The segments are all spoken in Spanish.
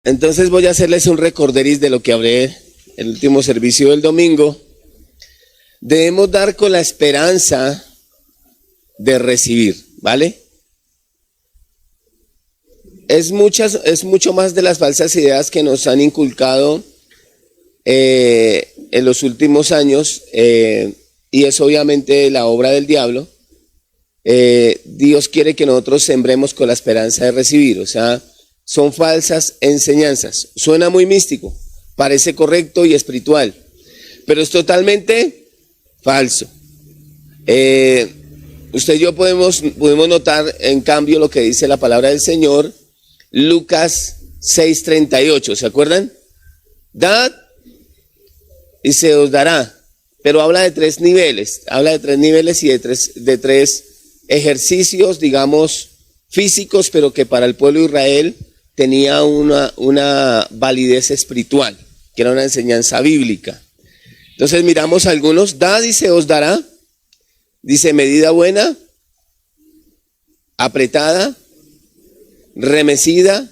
Entonces voy a hacerles un recorderis de lo que hablé en el último servicio del domingo. Debemos dar con la esperanza de recibir, ¿vale? Es mucho más de las falsas ideas que nos han inculcado en los últimos años, y es obviamente la obra del diablo. Dios quiere que nosotros sembremos con la esperanza de recibir, o sea, son falsas enseñanzas. Suena muy místico, parece correcto y espiritual, pero es totalmente falso. Usted y yo podemos notar en cambio lo que dice la palabra del Señor, Lucas 6:38, ¿se acuerdan? Dad y se os dará, pero habla de tres niveles y de tres ejercicios, digamos, físicos, pero que para el pueblo de Israel tenía una validez espiritual, que era una enseñanza bíblica. Entonces miramos algunos. Dad y se os dará, dice medida buena, apretada, remecida.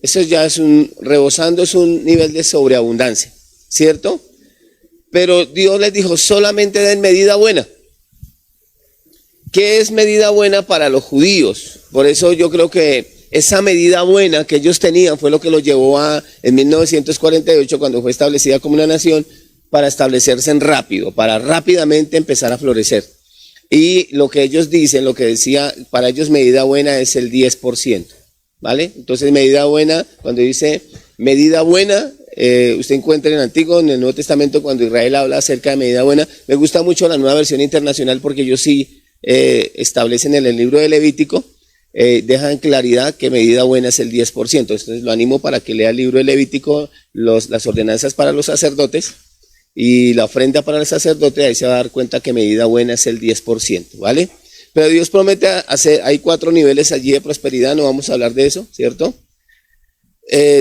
Eso ya es rebosando, es un nivel de sobreabundancia, ¿cierto? Pero Dios les dijo, solamente den medida buena. ¿Qué es medida buena para los judíos? Por eso yo creo que esa medida buena que ellos tenían fue lo que los llevó en 1948, cuando fue establecida como una nación, para establecerse para rápidamente empezar a florecer. Y lo que ellos dicen, lo que decía, para ellos medida buena es el 10%, ¿vale? Entonces medida buena, cuando dice medida buena, usted encuentra en el Nuevo Testamento, cuando Israel habla acerca de medida buena. Me gusta mucho la Nueva Versión Internacional, porque ellos sí establecen en el libro de Levítico, dejan claridad que medida buena es el 10%. Entonces lo animo para que lea el libro de Levítico, las ordenanzas para los sacerdotes y la ofrenda para el sacerdote. Ahí se va a dar cuenta que medida buena es el 10%, ¿vale? Pero Dios promete hay 4 niveles allí de prosperidad, no vamos a hablar de eso, ¿cierto?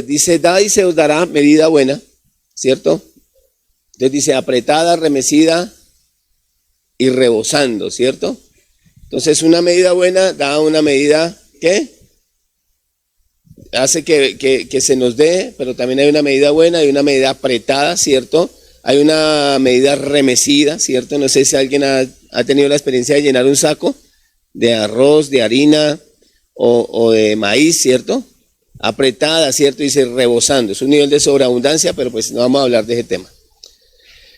Dice, da y se os dará medida buena, ¿cierto? Entonces dice apretada, remecida y rebosando, ¿cierto? Entonces una medida buena da una medida que hace que se nos dé, pero también hay una medida buena, hay una medida apretada, ¿cierto? Hay una medida remecida, ¿cierto? No sé si alguien ha tenido la experiencia de llenar un saco de arroz, de harina o de maíz, ¿cierto? Apretada, ¿cierto? Dice rebosando. Es un nivel de sobreabundancia, pero pues no vamos a hablar de ese tema.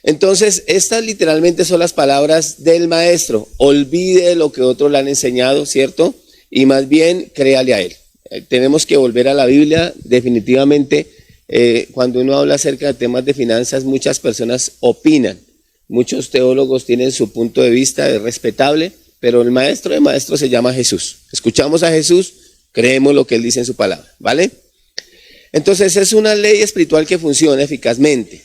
Entonces, estas literalmente son las palabras del maestro. Olvide lo que otros le han enseñado, ¿cierto? Y más bien, créale a él. Tenemos que volver a la Biblia, definitivamente. Cuando uno habla acerca de temas de finanzas, muchas personas opinan. Muchos teólogos tienen su punto de vista, es respetable, pero el maestro de maestros se llama Jesús. Escuchamos a Jesús, creemos lo que él dice en su palabra, ¿vale? Entonces, es una ley espiritual que funciona eficazmente.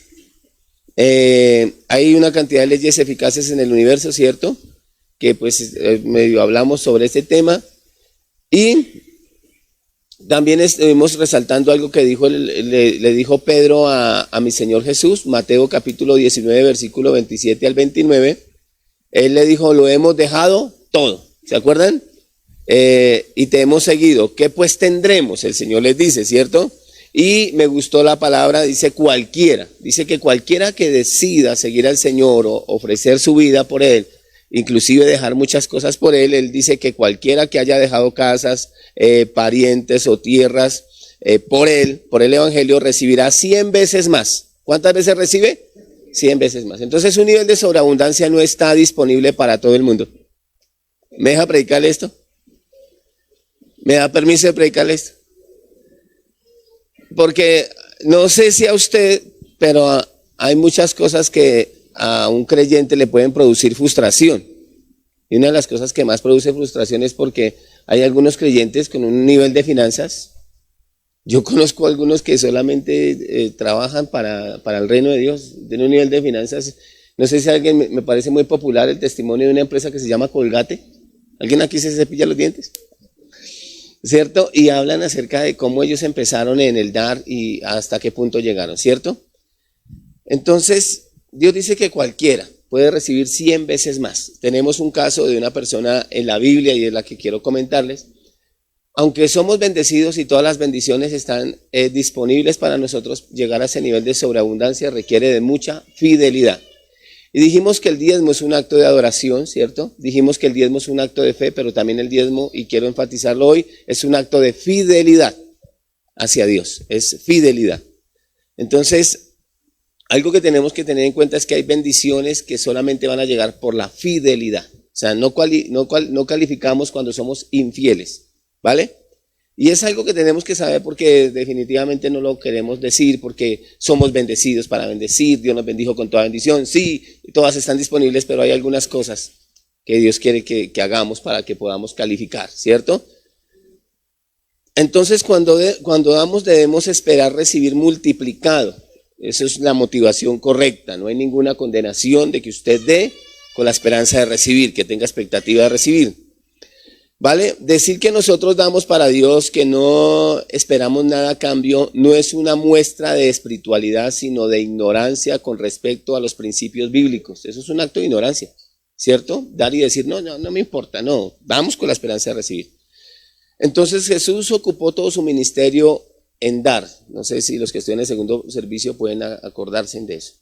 Hay una cantidad de leyes eficaces en el universo, ¿cierto? Que pues medio hablamos sobre este tema. Y también estuvimos resaltando algo que le dijo Pedro a mi Señor Jesús, Mateo capítulo 19, versículo 27 al 29. Él le dijo, lo hemos dejado todo, ¿se acuerdan? Y te hemos seguido. ¿Qué pues tendremos? El Señor les dice, ¿cierto? Y me gustó la palabra, dice que cualquiera que decida seguir al Señor o ofrecer su vida por Él, inclusive dejar muchas cosas por Él dice que cualquiera que haya dejado casas, parientes o tierras por el Evangelio recibirá 100 veces más. ¿Cuántas veces recibe? 100 veces más. Entonces un nivel de sobreabundancia no está disponible para todo el mundo. ¿Me deja predicarle esto? ¿Me da permiso de predicarle esto? Porque no sé si a usted, pero hay muchas cosas que a un creyente le pueden producir frustración. Y una de las cosas que más produce frustración es porque hay algunos creyentes con un nivel de finanzas. Yo conozco algunos que solamente trabajan para el reino de Dios, tienen un nivel de finanzas. No sé si alguien, me parece muy popular el testimonio de una empresa que se llama Colgate. ¿Alguien aquí se cepilla los dientes? ¿Cierto? Y hablan acerca de cómo ellos empezaron en el dar y hasta qué punto llegaron, ¿cierto? Entonces, Dios dice que cualquiera puede recibir 100 veces más. Tenemos un caso de una persona en la Biblia y es la que quiero comentarles. aunque somos bendecidos y todas las bendiciones están disponibles para nosotros, llegar a ese nivel de sobreabundancia requiere de mucha fidelidad. Y dijimos que el diezmo es un acto de adoración, ¿cierto? Dijimos que el diezmo es un acto de fe, pero también el diezmo, y quiero enfatizarlo hoy, es un acto de fidelidad hacia Dios, es fidelidad. Entonces, algo que tenemos que tener en cuenta es que hay bendiciones que solamente van a llegar por la fidelidad. O sea, no calificamos cuando somos infieles, ¿vale? Y es algo que tenemos que saber porque definitivamente no lo queremos decir porque somos bendecidos para bendecir, Dios nos bendijo con toda bendición, sí, todas están disponibles, pero hay algunas cosas que Dios quiere que hagamos para que podamos calificar, ¿cierto? Entonces cuando damos debemos esperar recibir multiplicado, eso es la motivación correcta, no hay ninguna condenación de que usted dé con la esperanza de recibir, que tenga expectativa de recibir. ¿Vale? Decir que nosotros damos para Dios, que no esperamos nada a cambio, no es una muestra de espiritualidad, sino de ignorancia con respecto a los principios bíblicos. Eso es un acto de ignorancia, ¿cierto? Dar y decir, no me importa, no, vamos con la esperanza de recibir. Entonces Jesús ocupó todo su ministerio en dar. No sé si los que estén en el segundo servicio pueden acordarse de eso.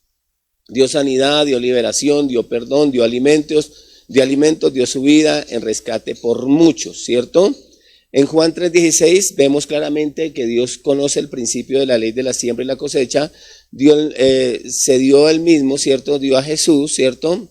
Dio sanidad, dio liberación, dio perdón, dio alimentos, dio su vida en rescate por muchos, ¿cierto? En Juan 3:16 vemos claramente que Dios conoce el principio de la ley de la siembra y la cosecha, se dio él mismo, ¿cierto? Dio a Jesús, ¿cierto?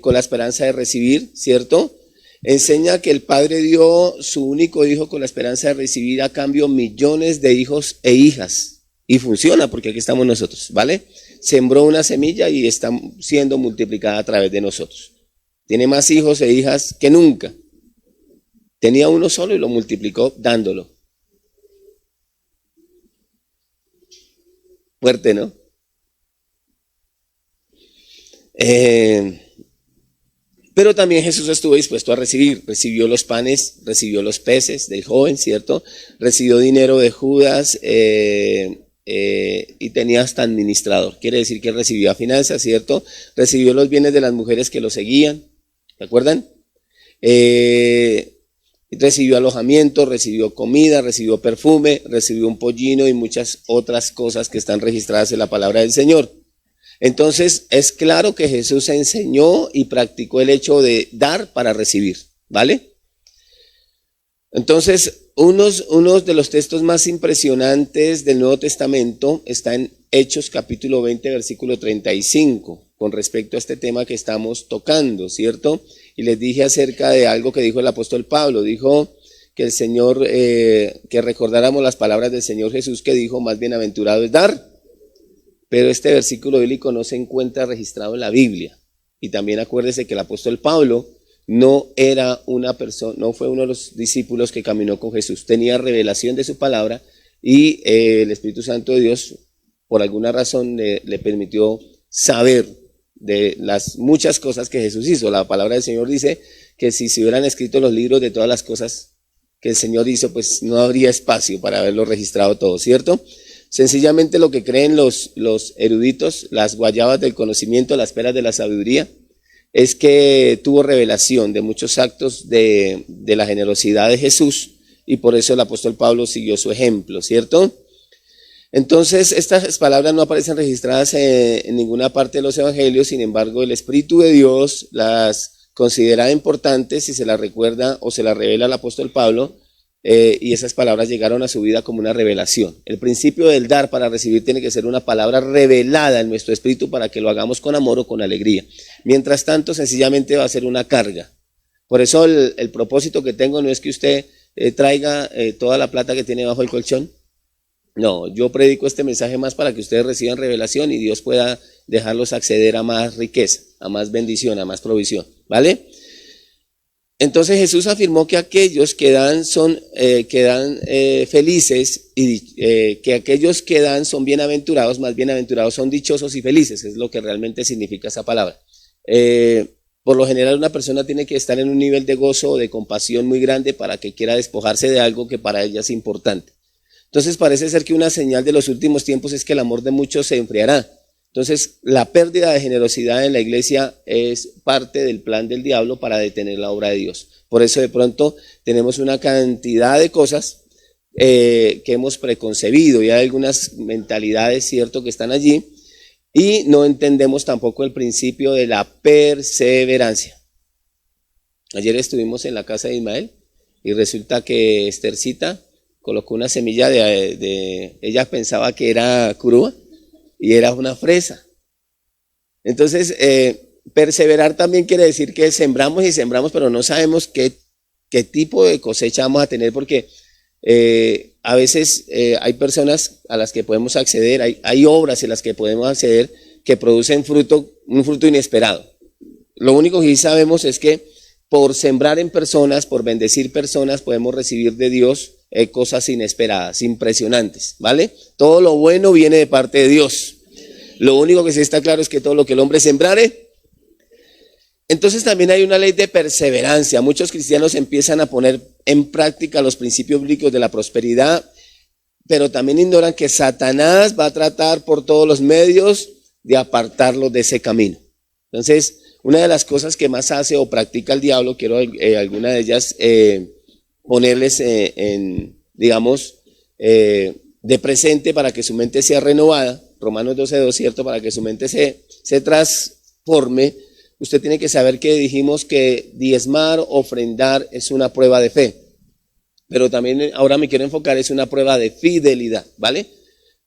Con la esperanza de recibir, ¿cierto? Enseña que el Padre dio su único hijo con la esperanza de recibir a cambio millones de hijos e hijas. Y funciona porque aquí estamos nosotros, ¿vale? Sembró una semilla y está siendo multiplicada a través de nosotros. Tiene más hijos e hijas que nunca. Tenía uno solo y lo multiplicó dándolo. Fuerte, ¿no? Pero también Jesús estuvo dispuesto a recibir. Recibió los panes, recibió los peces del joven, ¿cierto? Recibió dinero de Judas y tenía hasta administrador. Quiere decir que él recibía finanzas, ¿cierto? Recibió los bienes de las mujeres que lo seguían. ¿Se acuerdan? Recibió alojamiento, recibió comida, recibió perfume, recibió un pollino y muchas otras cosas que están registradas en la palabra del Señor. Entonces, es claro que Jesús enseñó y practicó el hecho de dar para recibir, ¿vale? Entonces, uno de los textos más impresionantes del Nuevo Testamento está en Hechos capítulo 20, versículo 35, con respecto a este tema que estamos tocando, ¿cierto? Y les dije acerca de algo que dijo el apóstol Pablo, dijo que el Señor, que recordáramos las palabras del Señor Jesús que dijo, más bienaventurado es dar, pero este versículo bíblico no se encuentra registrado en la Biblia. Y también acuérdese que el apóstol Pablo no era una persona, no fue uno de los discípulos que caminó con Jesús, tenía revelación de su palabra y el Espíritu Santo de Dios por alguna razón le permitió saber de las muchas cosas que Jesús hizo. La palabra del Señor dice que si se hubieran escrito los libros de todas las cosas que el Señor hizo, pues no habría espacio para haberlo registrado todo, ¿cierto? Sencillamente lo que creen los eruditos, las guayabas del conocimiento, las peras de la sabiduría, es que tuvo revelación de muchos actos de la generosidad de Jesús y por eso el apóstol Pablo siguió su ejemplo, ¿cierto? Entonces, estas palabras no aparecen registradas en ninguna parte de los evangelios, sin embargo, el Espíritu de Dios las considera importantes y se las recuerda o se las revela al apóstol Pablo, y esas palabras llegaron a su vida como una revelación. El principio del dar para recibir tiene que ser una palabra revelada en nuestro espíritu para que lo hagamos con amor o con alegría. Mientras tanto, sencillamente va a ser una carga. Por eso el propósito que tengo no es que usted traiga toda la plata que tiene bajo el colchón. No, yo predico este mensaje más para que ustedes reciban revelación y Dios pueda dejarlos acceder a más riqueza, a más bendición, a más provisión, ¿vale? Entonces Jesús afirmó que aquellos que dan felices y que aquellos que dan son bienaventurados, más bienaventurados son dichosos y felices, es lo que realmente significa esa palabra. Por lo general una persona tiene que estar en un nivel de gozo o de compasión muy grande para que quiera despojarse de algo que para ella es importante. Entonces parece ser que una señal de los últimos tiempos es que el amor de muchos se enfriará. Entonces la pérdida de generosidad en la iglesia es parte del plan del diablo para detener la obra de Dios. Por eso de pronto tenemos una cantidad de cosas que hemos preconcebido, y hay algunas mentalidades, cierto, que están allí, y no entendemos tampoco el principio de la perseverancia. Ayer estuvimos en la casa de Ismael y resulta que Esthercita colocó una semilla ella pensaba que era curúa y era una fresa. Entonces, perseverar también quiere decir que sembramos y sembramos, pero no sabemos qué tipo de cosecha vamos a tener, porque a veces hay personas a las que podemos acceder, hay obras en las que podemos acceder que producen un fruto inesperado. Lo único que sí sabemos es que por sembrar en personas, por bendecir personas, podemos recibir de Dios cosas inesperadas, impresionantes, ¿vale? Todo lo bueno viene de parte de Dios. Lo único que sí está claro es que todo lo que el hombre sembrare. Entonces también hay una ley de perseverancia. Muchos cristianos empiezan a poner en práctica los principios bíblicos de la prosperidad, pero también ignoran que Satanás va a tratar por todos los medios de apartarlos de ese camino. Entonces, una de las cosas que más hace o practica el diablo, quiero alguna de ellas ponerles de presente para que su mente sea renovada. Romanos 12:2, ¿cierto? Para que su mente se transforme. Usted tiene que saber que dijimos que diezmar, ofrendar es una prueba de fe. Pero también ahora me quiero enfocar, es una prueba de fidelidad, ¿vale?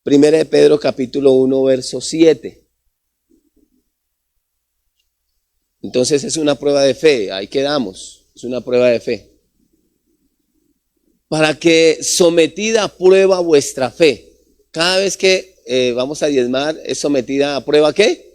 Primera de Pedro capítulo 1, verso 7. Entonces es una prueba de fe, ahí quedamos, es una prueba de fe. Para que sometida a prueba vuestra fe. Cada vez que vamos a diezmar es sometida a prueba ¿qué?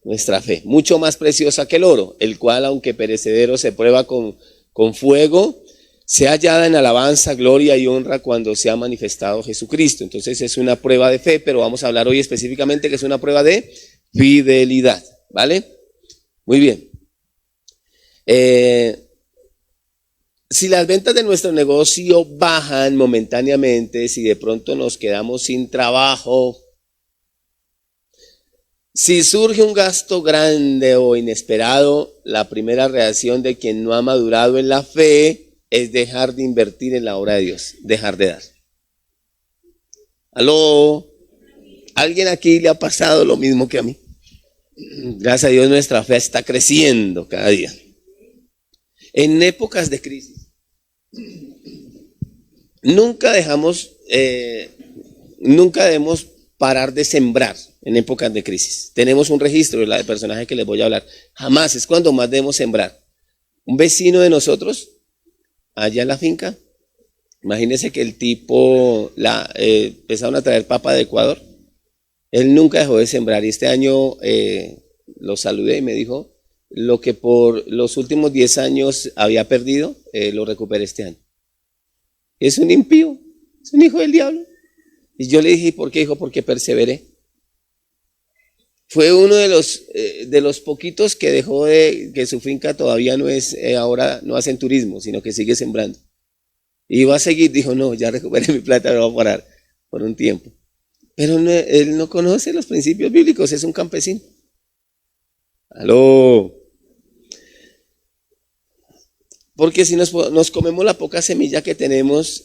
Nuestra fe, mucho más preciosa que el oro, el cual aunque perecedero se prueba con fuego, sea hallada en alabanza, gloria y honra cuando se ha manifestado Jesucristo. Entonces es una prueba de fe, pero vamos a hablar hoy específicamente que es una prueba de fidelidad, ¿vale? Muy bien. Si las ventas de nuestro negocio bajan momentáneamente, si de pronto nos quedamos sin trabajo, si surge un gasto grande o inesperado, la primera reacción de quien no ha madurado en la fe es dejar de invertir en la obra de Dios, dejar de dar. ¿Aló? ¿Alguien aquí le ha pasado lo mismo que a mí? Gracias a Dios nuestra fe está creciendo cada día. En épocas de crisis, nunca debemos parar de sembrar en épocas de crisis. Tenemos un registro de personaje que les voy a hablar. Jamás, es cuando más debemos sembrar. Un vecino de nosotros, allá en la finca, imagínense que el tipo empezaron a traer papa de Ecuador. Él nunca dejó de sembrar y este año lo saludé y me dijo, lo que por los últimos 10 años había perdido, lo recuperé este año. Es un impío, es un hijo del diablo. Y yo le dije, ¿por qué? Dijo, porque perseveré. Fue uno de los poquitos que dejó que su finca todavía no es, ahora no hacen turismo, sino que sigue sembrando. Y va a seguir, dijo, no, ya recuperé mi plata, no va a parar por un tiempo. Pero él no conoce los principios bíblicos, es un campesino. Aló. Porque si nos comemos la poca semilla que tenemos,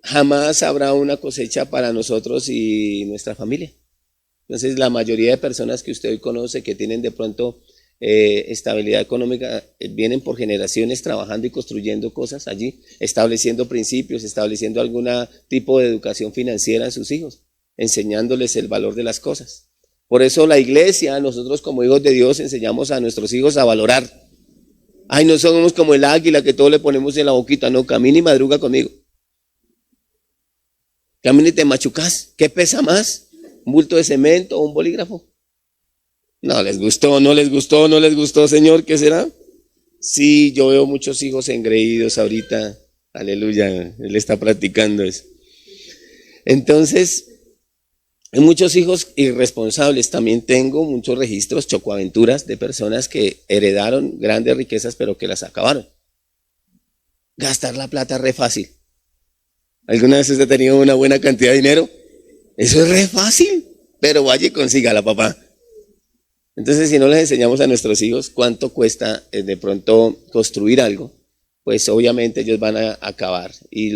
jamás habrá una cosecha para nosotros y nuestra familia. Entonces la mayoría de personas que usted hoy conoce que tienen de pronto estabilidad económica, vienen por generaciones trabajando y construyendo cosas allí, estableciendo principios, estableciendo algún tipo de educación financiera en sus hijos, enseñándoles el valor de las cosas. Por eso la iglesia, nosotros como hijos de Dios enseñamos a nuestros hijos a valorar. Ay, no somos como el águila que todo le ponemos en la boquita, no, camina y madruga conmigo. Camina y te machucas, ¿qué pesa más? ¿Un bulto de cemento o un bolígrafo? No les gustó, no les gustó, no les gustó, Señor, ¿qué será? Sí, yo veo muchos hijos engreídos ahorita, aleluya, Él está practicando eso. Entonces, hay muchos hijos irresponsables, también tengo muchos registros, chocoaventuras de personas que heredaron grandes riquezas pero que las acabaron. Gastar la plata es re fácil. ¿Alguna vez usted ha tenido una buena cantidad de dinero? Eso es re fácil, pero vaya y consígala, papá. Entonces, si no les enseñamos a nuestros hijos cuánto cuesta de pronto construir algo, pues obviamente ellos van a acabar y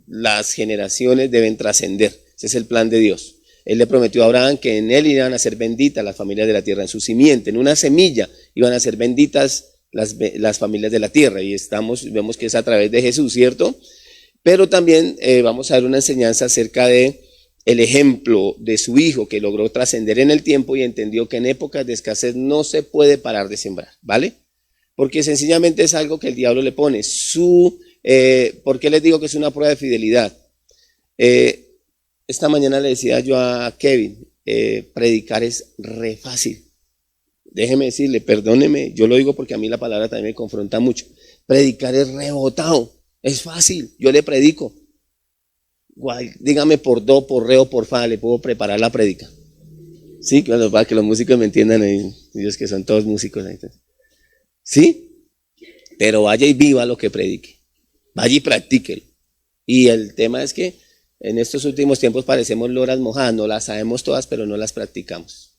las generaciones deben trascender. Ese es el plan de Dios. Él le prometió a Abraham que en él iban a ser benditas las familias de la tierra, en su simiente, en una semilla iban a ser benditas las familias de la tierra, y vemos que es a través de Jesús, ¿cierto? Pero también vamos a ver una enseñanza acerca de el ejemplo de su hijo, que logró trascender en el tiempo y entendió que en épocas de escasez no se puede parar de sembrar, ¿vale? Porque sencillamente es algo que el diablo le pone. ¿Por qué les digo que es una prueba de fidelidad? Esta mañana le decía yo a Kevin, predicar es re fácil. Déjeme decirle, perdóneme, yo lo digo porque a mí la palabra también me confronta mucho. Predicar es rebotado, es fácil, yo le predico. Dígame por do, por re o por fa, le puedo preparar la prédica. Sí, para que los músicos me entiendan, ellos que son todos músicos. Sí, pero vaya y viva lo que predique, vaya y practíquelo. Y el tema es que en estos últimos tiempos parecemos loras mojadas, no las sabemos todas, pero no las practicamos.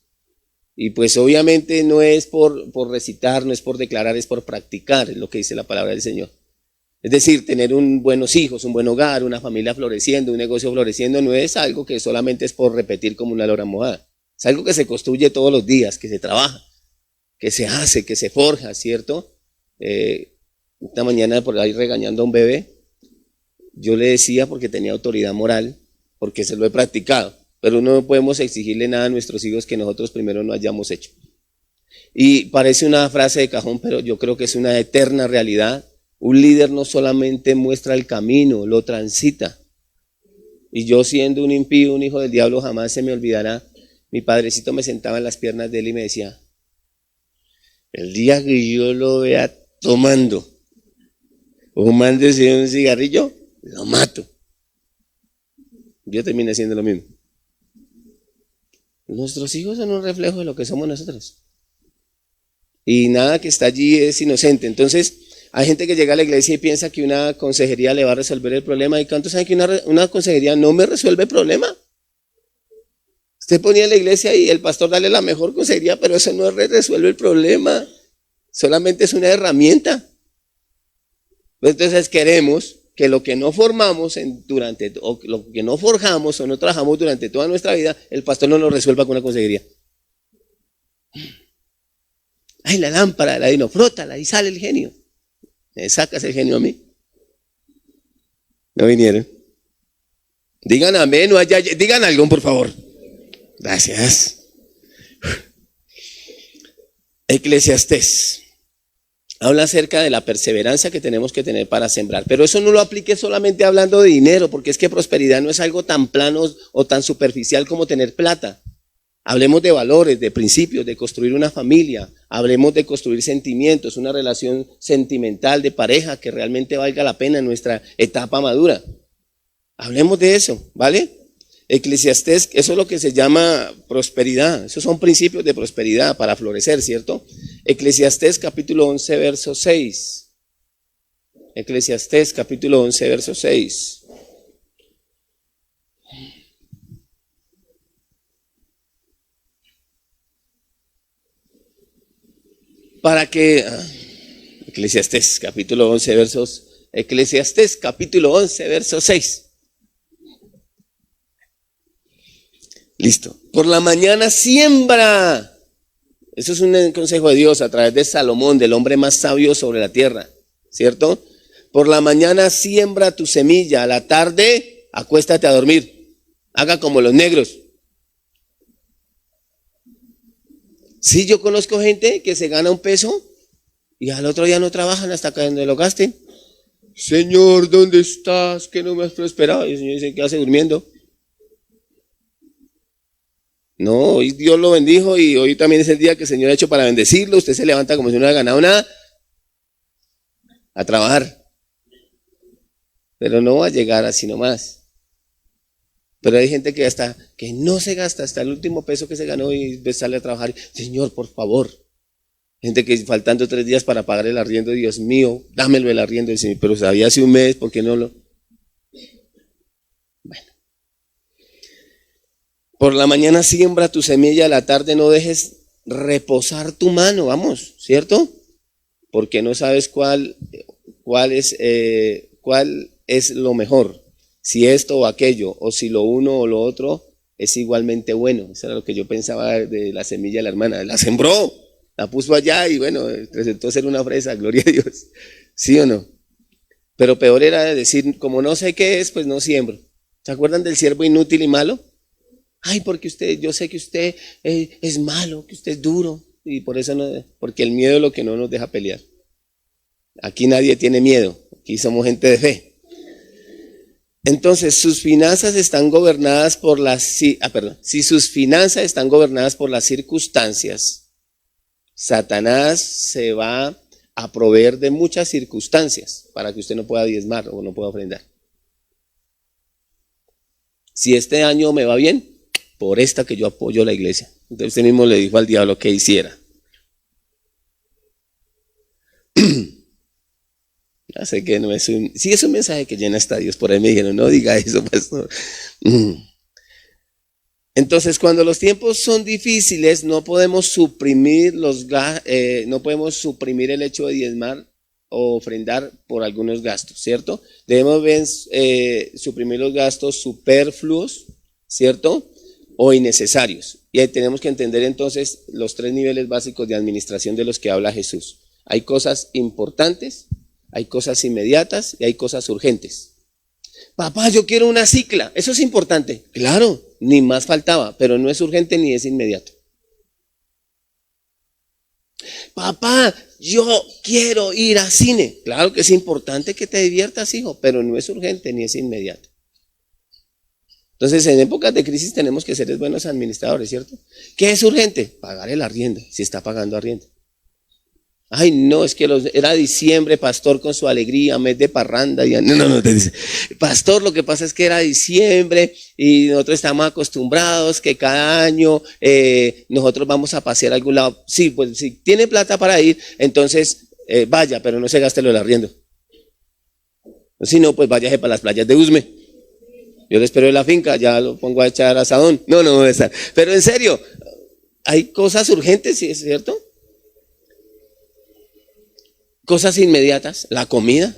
Y pues obviamente no es por recitar, no es por declarar, es por practicar, es lo que dice la palabra del Señor. Es decir, tener buenos hijos, un buen hogar, una familia floreciendo, un negocio floreciendo, no es algo que solamente es por repetir como una lora mojada. Es algo que se construye todos los días, que se trabaja, que se hace, que se forja, ¿cierto? Esta mañana por ahí regañando a un bebé, yo le decía porque tenía autoridad moral, porque se lo he practicado, pero no podemos exigirle nada a nuestros hijos que nosotros primero no hayamos hecho. Y parece una frase de cajón, pero yo creo que es una eterna realidad. Un líder no solamente muestra el camino, lo transita. Y yo, siendo un impío, un hijo del diablo, jamás se me olvidará. Mi padrecito me sentaba en las piernas de él y me decía, el día que yo lo vea tomando o fumándose un cigarrillo, lo mato. Yo terminé haciendo lo mismo. Nuestros hijos son un reflejo de lo que somos nosotros. Y nada que está allí es inocente. Entonces, hay gente que llega a la iglesia y piensa que una consejería le va a resolver el problema. ¿Y cuántos saben que una consejería no me resuelve el problema? Usted ponía en la iglesia y el pastor dale la mejor consejería, pero eso no resuelve el problema. Solamente es una herramienta. Entonces queremos que lo que no formamos o lo que no forjamos o no trabajamos durante toda nuestra vida, el pastor no lo resuelva con una consejería. Ay, la lámpara, la vino, frótala y sale el genio. ¿Me sacas el genio a mí? No vinieron. Digan amén, digan algo, por favor. Gracias. Eclesiastés habla acerca de la perseverancia que tenemos que tener para sembrar, pero eso no lo aplique solamente hablando de dinero, porque es que prosperidad no es algo tan plano o tan superficial como tener plata. Hablemos de valores, de principios, de construir una familia, hablemos de construir sentimientos, una relación sentimental de pareja que realmente valga la pena en nuestra etapa madura. Hablemos de eso, ¿vale? Eclesiastés, eso es lo que se llama prosperidad, esos son principios de prosperidad para florecer, ¿cierto? Eclesiastés capítulo 11, verso 6. Eclesiastés capítulo 11, verso 6. Para que, Eclesiastés capítulo 11, Eclesiastés capítulo 11, verso 6. Listo. Por la mañana siembra. Eso es un consejo de Dios a través de Salomón, del hombre más sabio sobre la tierra, ¿cierto? Por la mañana siembra tu semilla, a la tarde acuéstate a dormir. Haga como los negros. Sí, yo conozco gente que se gana un peso y al otro día no trabajan hasta que lo gasten. Señor, ¿dónde estás? Que no me has prosperado. Y el Señor dice, ¿qué hace durmiendo? No, hoy Dios lo bendijo y hoy también es el día que el Señor ha hecho para bendecirlo. Usted se levanta como si no hubiera ganado nada a trabajar. Pero no va a llegar así nomás. Pero hay gente que no se gasta hasta el último peso que se ganó y sale a trabajar. Señor, por favor. Gente que faltando 3 días para pagar el arriendo, Dios mío, dámelo el arriendo. Dice, pero sabía hace un mes, ¿por qué no lo? Bueno. Por la mañana siembra tu semilla, a la tarde no dejes reposar tu mano, vamos, ¿cierto? Porque no sabes cuál es lo mejor, si esto o aquello, o si lo uno o lo otro es igualmente bueno. Eso era lo que yo pensaba de la semilla de la hermana. La sembró, la puso allá y bueno, resultó ser una fresa, gloria a Dios. ¿Sí o no? Pero peor era decir, como no sé qué es, pues no siembro. ¿Se acuerdan del siervo inútil y malo? Ay, porque yo sé que usted es malo, que usted es duro. Y por eso no, porque el miedo es lo que no nos deja pelear. Aquí nadie tiene miedo, aquí somos gente de fe. Entonces, sus finanzas están gobernadas por si sus finanzas están gobernadas por las circunstancias, Satanás se va a proveer de muchas circunstancias para que usted no pueda diezmar o no pueda ofrendar. Si este año me va bien, por esta que yo apoyo la iglesia. Entonces usted mismo le dijo al diablo que hiciera. Ya sé que no es sí es un mensaje que llena estadios, por ahí me dijeron, no diga eso, pastor. Entonces, cuando los tiempos son difíciles, no podemos suprimir el hecho de diezmar o ofrendar por algunos gastos, ¿cierto? Debemos suprimir los gastos superfluos, ¿cierto? O innecesarios. Y ahí tenemos que entender entonces los 3 niveles básicos de administración de los que habla Jesús. Hay cosas importantes, hay cosas inmediatas y hay cosas urgentes. Papá, yo quiero una cicla, eso es importante. Claro, ni más faltaba, pero no es urgente ni es inmediato. Papá, yo quiero ir al cine. Claro que es importante que te diviertas, hijo, pero no es urgente ni es inmediato. Entonces, en épocas de crisis tenemos que ser buenos administradores, ¿cierto? ¿Qué es urgente? Pagar el arriendo, si está pagando arriendo. Ay, no, es que era diciembre, pastor, con su alegría, mes de parranda. No, te dice, pastor, lo que pasa es que era diciembre y nosotros estamos acostumbrados que cada año nosotros vamos a pasear a algún lado. Sí, pues si tiene plata para ir, entonces vaya, pero no se gaste lo del arriendo. Si no, pues váyase para las playas de Usme. Yo le espero en la finca, ya lo pongo a echar asadón. No voy a estar. Pero en serio, hay cosas urgentes, ¿sí es cierto? Cosas inmediatas, la comida.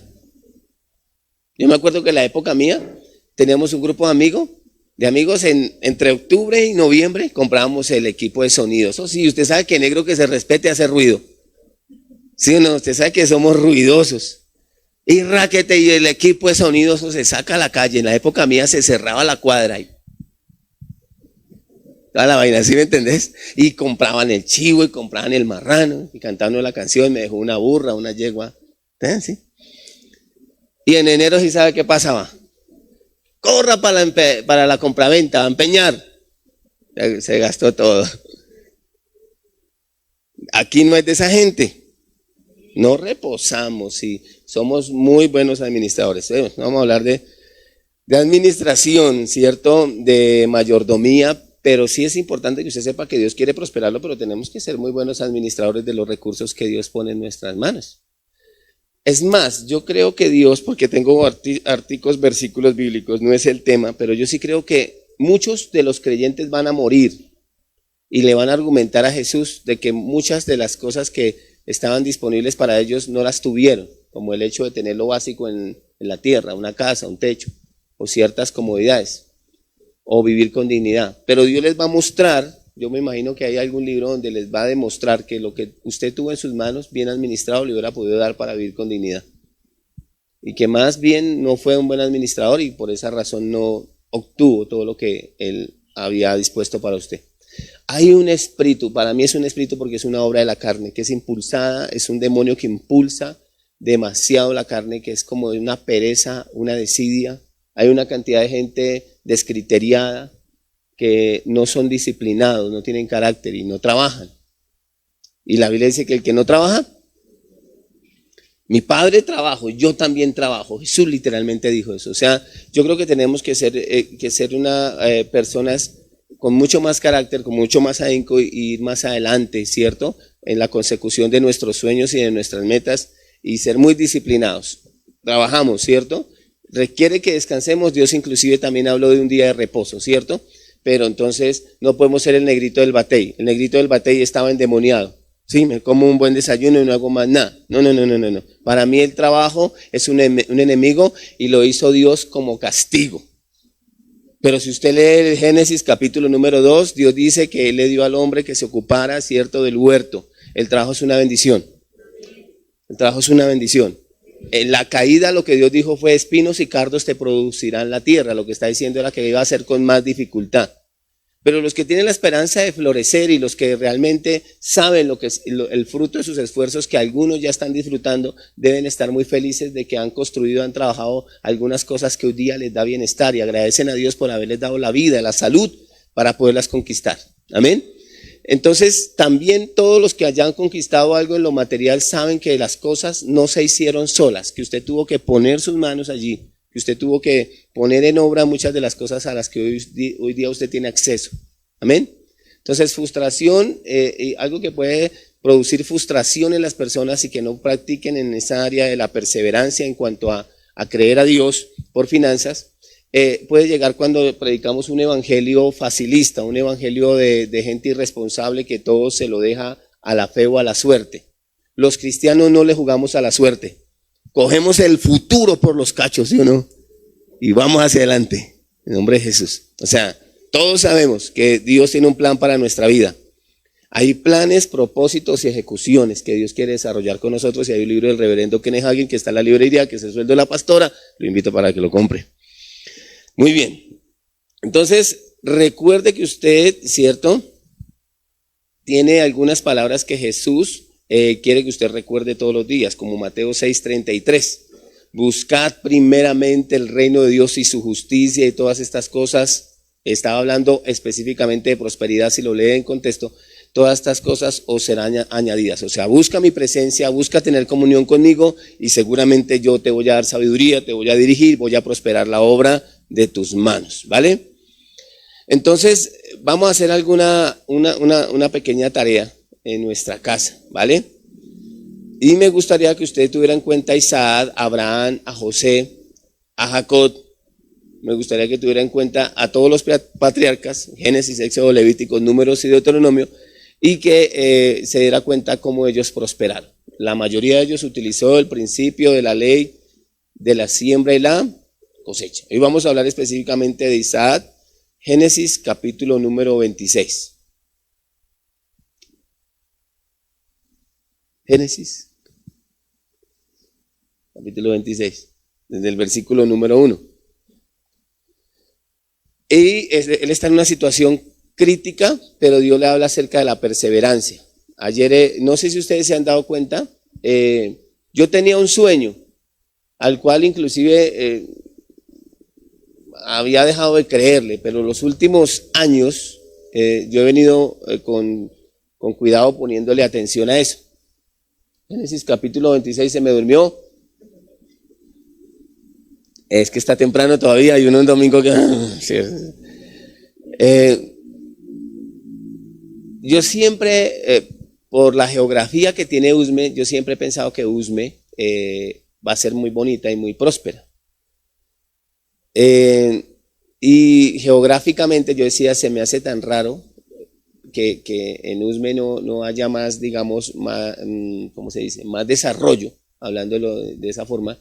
Yo me acuerdo que en la época mía teníamos un grupo de amigos entre octubre y noviembre comprábamos el equipo de sonido. Eso sí, usted sabe que negro que se respete hace ruido. ¿Sí o no? Usted sabe que somos ruidosos. Y raquete y el equipo de sonido eso se saca a la calle. En la época mía se cerraba la cuadra y toda la vaina, ¿sí me entendés? Y compraban el chivo y compraban el marrano y cantaban la canción, me dejó una burra, una yegua. ¿Sí? Y en enero, ¿sí sabe qué pasaba? Corra para la compraventa, a empeñar. Se gastó todo. Aquí no es de esa gente. No reposamos y somos muy buenos administradores. Vamos a hablar de administración, ¿cierto? De mayordomía. Pero sí es importante que usted sepa que Dios quiere prosperarlo, pero tenemos que ser muy buenos administradores de los recursos que Dios pone en nuestras manos. Es más, yo creo que Dios, porque tengo versículos bíblicos, no es el tema, pero yo sí creo que muchos de los creyentes van a morir y le van a argumentar a Jesús de que muchas de las cosas que estaban disponibles para ellos no las tuvieron, como el hecho de tener lo básico en la tierra, una casa, un techo o ciertas comodidades. O vivir con dignidad. Pero Dios les va a mostrar, yo me imagino que hay algún libro donde les va a demostrar que lo que usted tuvo en sus manos, bien administrado, le hubiera podido dar para vivir con dignidad. Y que más bien no fue un buen administrador y por esa razón no obtuvo todo lo que Él había dispuesto para usted. Hay un espíritu, para mí es un espíritu porque es una obra de la carne, que es impulsada, es un demonio que impulsa demasiado la carne, que es como una pereza, una desidia. Hay una cantidad de gente descriteriada que no son disciplinados, no tienen carácter y no trabajan. Y la Biblia dice que el que no trabaja, mi padre trabajo, yo también trabajo. Jesús literalmente dijo eso. O sea, yo creo que tenemos que ser personas con mucho más carácter, con mucho más ahínco y ir más adelante, ¿cierto? En la consecución de nuestros sueños y de nuestras metas y ser muy disciplinados. Trabajamos, ¿cierto? Requiere que descansemos. Dios inclusive también habló de un día de reposo, ¿cierto? pero entonces no podemos ser el negrito del batey. El negrito del batey estaba endemoniado. Sí, me como un buen desayuno y no hago más nada. No. Para mí el trabajo es un enemigo y lo hizo Dios como castigo. Pero si usted lee el Génesis capítulo número 2, Dios dice que Él le dio al hombre que se ocupara, cierto, del huerto. El trabajo es una bendición. El trabajo es una bendición. En la caída lo que Dios dijo fue: espinos y cardos te producirán la tierra. Lo que está diciendo era que iba a ser con más dificultad. Pero los que tienen la esperanza de florecer y los que realmente saben lo que es el fruto de sus esfuerzos, que algunos ya están disfrutando, deben estar muy felices de que han construido, han trabajado algunas cosas que hoy día les da bienestar y agradecen a Dios por haberles dado la vida, la salud para poderlas conquistar. Amén. Entonces también todos los que hayan conquistado algo en lo material saben que las cosas no se hicieron solas, que usted tuvo que poner sus manos allí, que usted tuvo que poner en obra muchas de las cosas a las que hoy día usted tiene acceso. Amén. Entonces frustración, algo que puede producir frustración en las personas y que no practiquen en esa área de la perseverancia en cuanto a creer a Dios por finanzas, puede llegar cuando predicamos un evangelio facilista, un evangelio de gente irresponsable que todo se lo deja a la fe o a la suerte. Los cristianos no le jugamos a la suerte. Cogemos el futuro por los cachos, ¿sí o no? Y vamos hacia adelante, en nombre de Jesús. O sea, todos sabemos que Dios tiene un plan para nuestra vida. Hay planes, propósitos y ejecuciones que Dios quiere desarrollar con nosotros. Y hay un libro del reverendo Kenneth Hagin que está en la librería, que es el sueldo de la pastora. Lo invito para que lo compre. Muy bien. Entonces, recuerde que usted, ¿cierto?, tiene algunas palabras que Jesús quiere que usted recuerde todos los días, como Mateo 6:33. Buscad primeramente el reino de Dios y su justicia y todas estas cosas. Estaba hablando específicamente de prosperidad, si lo lee en contexto. Todas estas cosas os serán añadidas. O sea, busca mi presencia, busca tener comunión conmigo y seguramente yo te voy a dar sabiduría, te voy a dirigir, voy a prosperar la obra de tus manos, ¿vale? Entonces, vamos a hacer una pequeña tarea en nuestra casa, ¿vale? Y me gustaría que usted tuviera en cuenta a Isaac, a Abraham, a José, a Jacob. Me gustaría que tuviera en cuenta a todos los patriarcas, Génesis, Éxodo, Levítico, Números y Deuteronomio, y que se diera cuenta cómo ellos prosperaron. La mayoría de ellos utilizó el principio de la ley de la siembra y la cosecha. Hoy vamos a hablar específicamente de Isaac, Génesis capítulo número 26. Génesis capítulo 26, desde el versículo número 1. Y él está en una situación crítica, pero Dios le habla acerca de la perseverancia. Ayer, no sé si ustedes se han dado cuenta, yo tenía un sueño, al cual inclusive había dejado de creerle, pero los últimos años yo he venido con cuidado poniéndole atención a eso. Génesis capítulo 26, se me durmió. Es que está temprano todavía, y uno un domingo que... yo siempre, por la geografía que tiene Usme, yo siempre he pensado que Usme va a ser muy bonita y muy próspera. Y geográficamente yo decía, se me hace tan raro que en Usme no haya más, digamos, más, ¿cómo se dice?, más desarrollo, hablándolo de esa forma.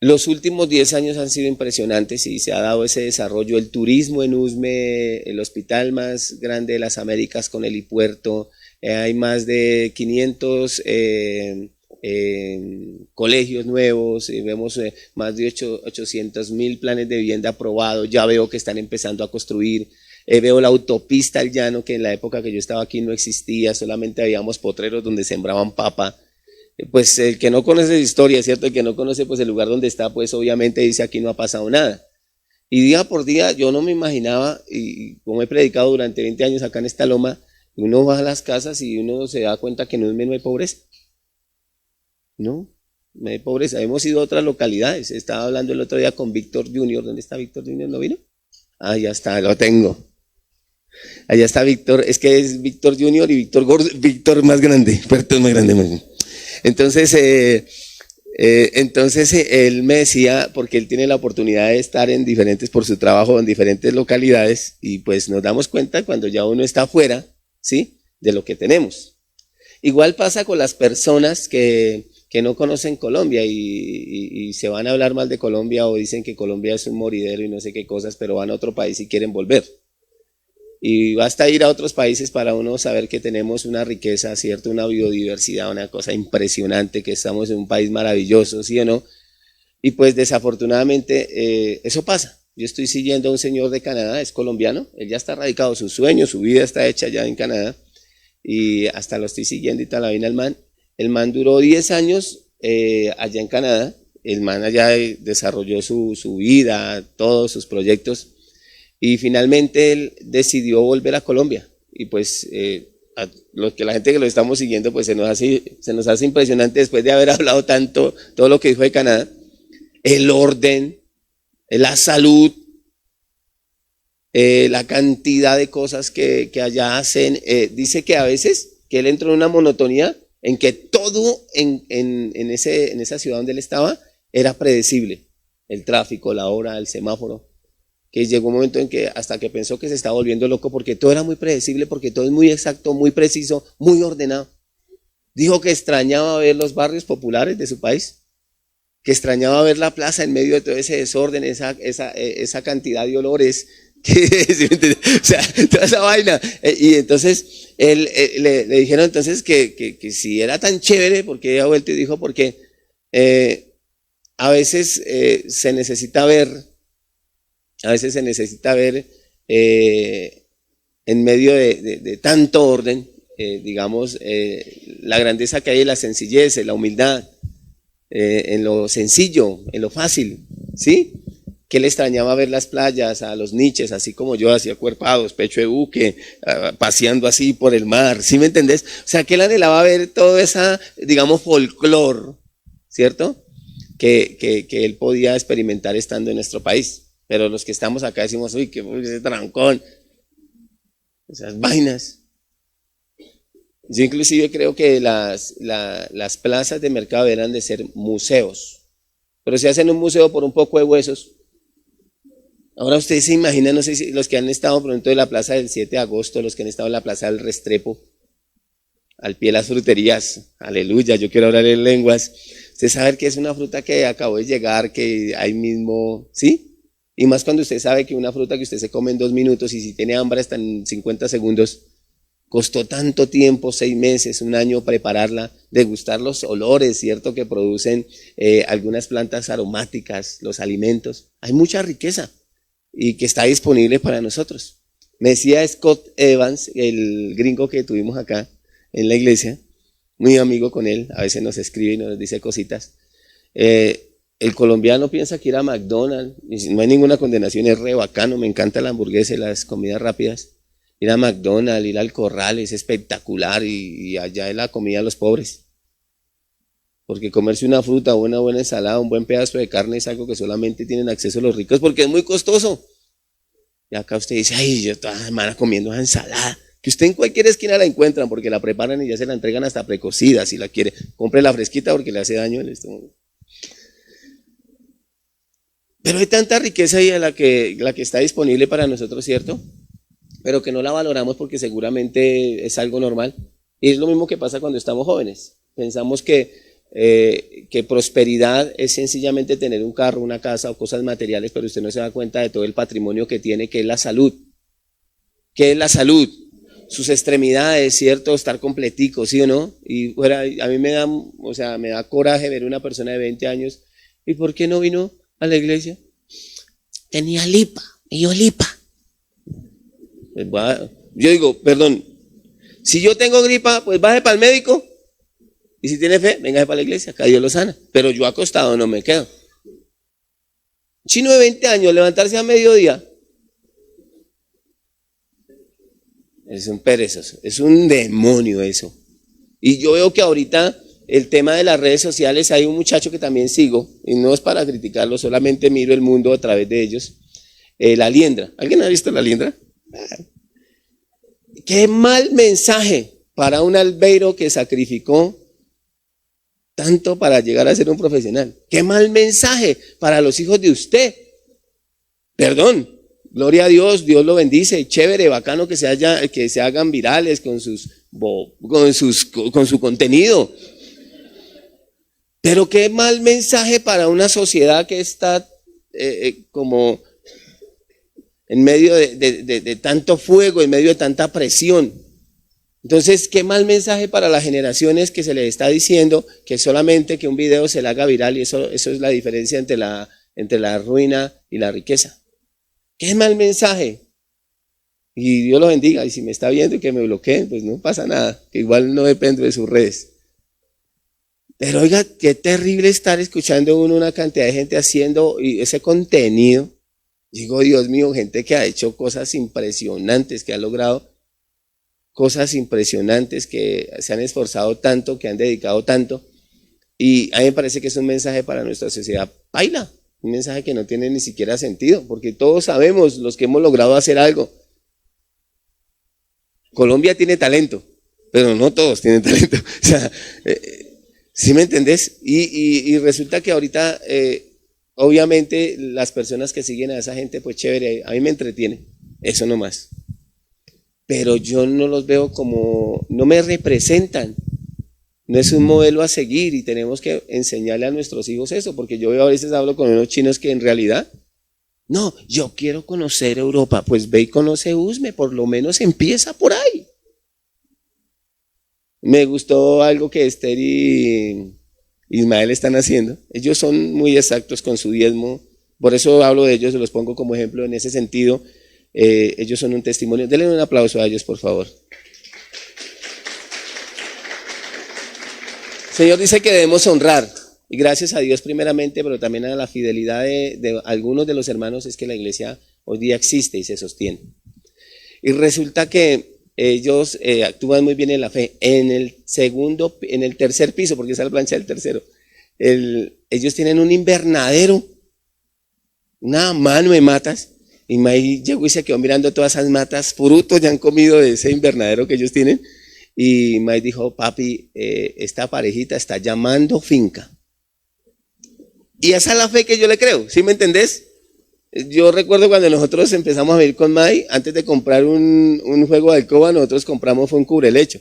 Los últimos 10 años han sido impresionantes y se ha dado ese desarrollo, el turismo en Usme, el hospital más grande de las Américas con helipuerto, hay más de 500 colegios nuevos, vemos más de 800,000 planes de vivienda aprobados, ya veo que están empezando a construir, veo la autopista al llano que en la época que yo estaba aquí no existía, solamente habíamos potreros donde sembraban papa. Pues el que no conoce la historia, ¿cierto? El que no conoce pues el lugar donde está, pues obviamente dice aquí no ha pasado nada. Y día por día yo no me imaginaba, y como he predicado durante 20 años acá en esta loma, uno va a las casas y uno se da cuenta que no hay pobreza. No hay pobreza. Hemos ido a otras localidades. Estaba hablando el otro día con Víctor Junior. ¿Dónde está Víctor Junior? ¿No vino? Ah, ya está, lo tengo. Allá está Víctor, es que es Víctor Junior y Víctor Gordo, Víctor más grande, Puerto más grande. Entonces, Entonces él me decía, porque él tiene la oportunidad de estar en diferentes, por su trabajo, en diferentes localidades, y pues nos damos cuenta cuando ya uno está afuera, ¿sí? De lo que tenemos. Igual pasa con las personas que no conocen Colombia y se van a hablar mal de Colombia o dicen que Colombia es un moridero y no sé qué cosas, pero van a otro país y quieren volver. Y basta ir a otros países para uno saber que tenemos una riqueza, ¿cierto? Una biodiversidad, una cosa impresionante, que estamos en un país maravilloso, ¿sí o no? Y pues desafortunadamente eso pasa. Yo estoy siguiendo a un señor de Canadá, es colombiano, él ya está radicado, su sueño, su vida está hecha ya en Canadá, y hasta lo estoy siguiendo y tal, la vaina el man. El man duró 10 años allá en Canadá, el man allá desarrolló su vida, todos sus proyectos, y finalmente él decidió volver a Colombia. Y pues la gente que lo estamos siguiendo, pues se nos hace impresionante después de haber hablado tanto, todo lo que dijo de Canadá, el orden, la salud, la cantidad de cosas que allá hacen. Dice que a veces que él entró en una monotonía en que todo en esa ciudad donde él estaba era predecible. El tráfico, la hora, el semáforo. Que llegó un momento en que hasta que pensó que se estaba volviendo loco porque todo era muy predecible, porque todo es muy exacto, muy preciso, muy ordenado. Dijo que extrañaba ver los barrios populares de su país, que extrañaba ver la plaza en medio de todo ese desorden, esa cantidad de olores, o sea, toda esa vaina. Y entonces le dijeron entonces que si era tan chévere, porque ella vuelto y dijo, porque a veces se necesita ver en medio de tanto orden, digamos, la grandeza que hay en la sencillez, en la humildad, en lo sencillo, en lo fácil, ¿sí? Que él extrañaba ver las playas, a los niches, así como yo, así acuerpados, pecho de buque, paseando así por el mar, ¿sí me entendés? O sea, que él anhelaba ver todo esa, digamos, folclor, ¿cierto? Que él podía experimentar estando en nuestro país. Pero los que estamos acá decimos, uy, qué ese trancón, esas vainas. Yo inclusive creo que las plazas de mercado deberán de ser museos. Pero si hacen un museo por un poco de huesos, ahora ustedes se imaginan, no sé si los que han estado por ejemplo en la plaza del 7 de agosto, los que han estado en la plaza del Restrepo, al pie de las fruterías, aleluya, yo quiero hablar en lenguas. Usted sabe que es una fruta que acabó de llegar, que ahí mismo, ¿sí? Y más cuando usted sabe que una fruta que usted se come en 2 minutos y si tiene hambre hasta en 50 segundos, costó tanto tiempo, 6 meses, 1 año prepararla, degustar los olores, ¿cierto? Que producen algunas plantas aromáticas, los alimentos. Hay mucha riqueza y que está disponible para nosotros. Me decía Scott Evans, el gringo que tuvimos acá en la iglesia, muy amigo con él, a veces nos escribe y nos dice cositas. El colombiano piensa que ir a McDonald's, no hay ninguna condenación, es re bacano, me encanta la hamburguesa y las comidas rápidas. Ir a McDonald's, ir al Corral es espectacular y allá es la comida de los pobres. Porque comerse una fruta, una buena ensalada, un buen pedazo de carne es algo que solamente tienen acceso los ricos porque es muy costoso. Y acá usted dice, ay, yo toda la semana comiendo esa ensalada. Que usted en cualquier esquina la encuentran porque la preparan y ya se la entregan hasta precocida si la quiere. Compre la fresquita porque le hace daño el estómago. Pero hay tanta riqueza ahí la que está disponible para nosotros, ¿cierto? Pero que no la valoramos porque seguramente es algo normal. Y es lo mismo que pasa cuando estamos jóvenes. Pensamos que prosperidad es sencillamente tener un carro, una casa o cosas materiales, pero usted no se da cuenta de todo el patrimonio que tiene, que es la salud. ¿Qué es la salud? Sus extremidades, ¿cierto? Estar completico, ¿sí o no? Y fuera, a mí me da coraje ver una persona de 20 años. ¿Y por qué no vino a la iglesia? Tenía lipa, me dio lipa. Yo digo, perdón, si yo tengo gripa, pues baje para el médico. Y si tiene fe, véngase para la iglesia, acá Dios lo sana. Pero yo acostado no me quedo. Chino de 20 años, levantarse a mediodía. Es un perezoso, es un demonio eso. Y yo veo que ahorita el tema de las redes sociales, hay un muchacho que también sigo, y no es para criticarlo, solamente miro el mundo a través de ellos. La liendra. ¿Alguien ha visto la liendra? Qué mal mensaje para un albeiro que sacrificó tanto para llegar a ser un profesional. Qué mal mensaje para los hijos de usted. Perdón, gloria a Dios, Dios lo bendice, chévere, bacano que se hagan virales con su contenido. Pero qué mal mensaje para una sociedad que está como en medio de tanto fuego, en medio de tanta presión. Entonces, qué mal mensaje para las generaciones que se les está diciendo que solamente que un video se le haga viral y eso es la diferencia entre la ruina y la riqueza. Qué mal mensaje. Y Dios lo bendiga, y si me está viendo y que me bloqueen, pues no pasa nada, que igual no dependo de sus redes. Pero oiga, qué terrible estar escuchando una cantidad de gente haciendo ese contenido. Digo, Dios mío, gente que ha hecho cosas impresionantes, que ha logrado cosas impresionantes, que se han esforzado tanto, que han dedicado tanto. Y a mí me parece que es un mensaje para nuestra sociedad paila, un mensaje que no tiene ni siquiera sentido, porque todos sabemos, los que hemos logrado hacer algo. Colombia tiene talento, pero no todos tienen talento. O sea, ¿sí me entendés? Y resulta que ahorita, obviamente, las personas que siguen a esa gente, pues chévere, a mí me entretiene, eso nomás. Pero yo no los veo como, no me representan, no es un modelo a seguir y tenemos que enseñarle a nuestros hijos eso, porque yo a veces hablo con unos chinos que en realidad, no, yo quiero conocer Europa, pues ve y conoce USME, por lo menos empieza por ahí. Me gustó algo que Esther y Ismael están haciendo, ellos son muy exactos con su diezmo, por eso hablo de ellos, se los pongo como ejemplo en ese sentido. Ellos son un testimonio. Denle un aplauso a ellos, por favor. El Señor dice que debemos honrar, y gracias a Dios primeramente, pero también a la fidelidad de algunos de los hermanos, es que la iglesia hoy día existe y se sostiene. Y resulta que ellos actúan muy bien en la fe. En el tercer piso, porque esa es la plancha del tercero, ellos tienen un invernadero, una mano de matas. Y May llegó y se quedó mirando todas esas matas, frutos ya han comido de ese invernadero que ellos tienen. Y May dijo, papi, esta parejita está llamando finca. Y esa es la fe que yo le creo, ¿sí me entendés? Yo recuerdo cuando nosotros empezamos a vivir con May, antes de comprar un juego de alcoba, nosotros compramos fue un cubrelecho.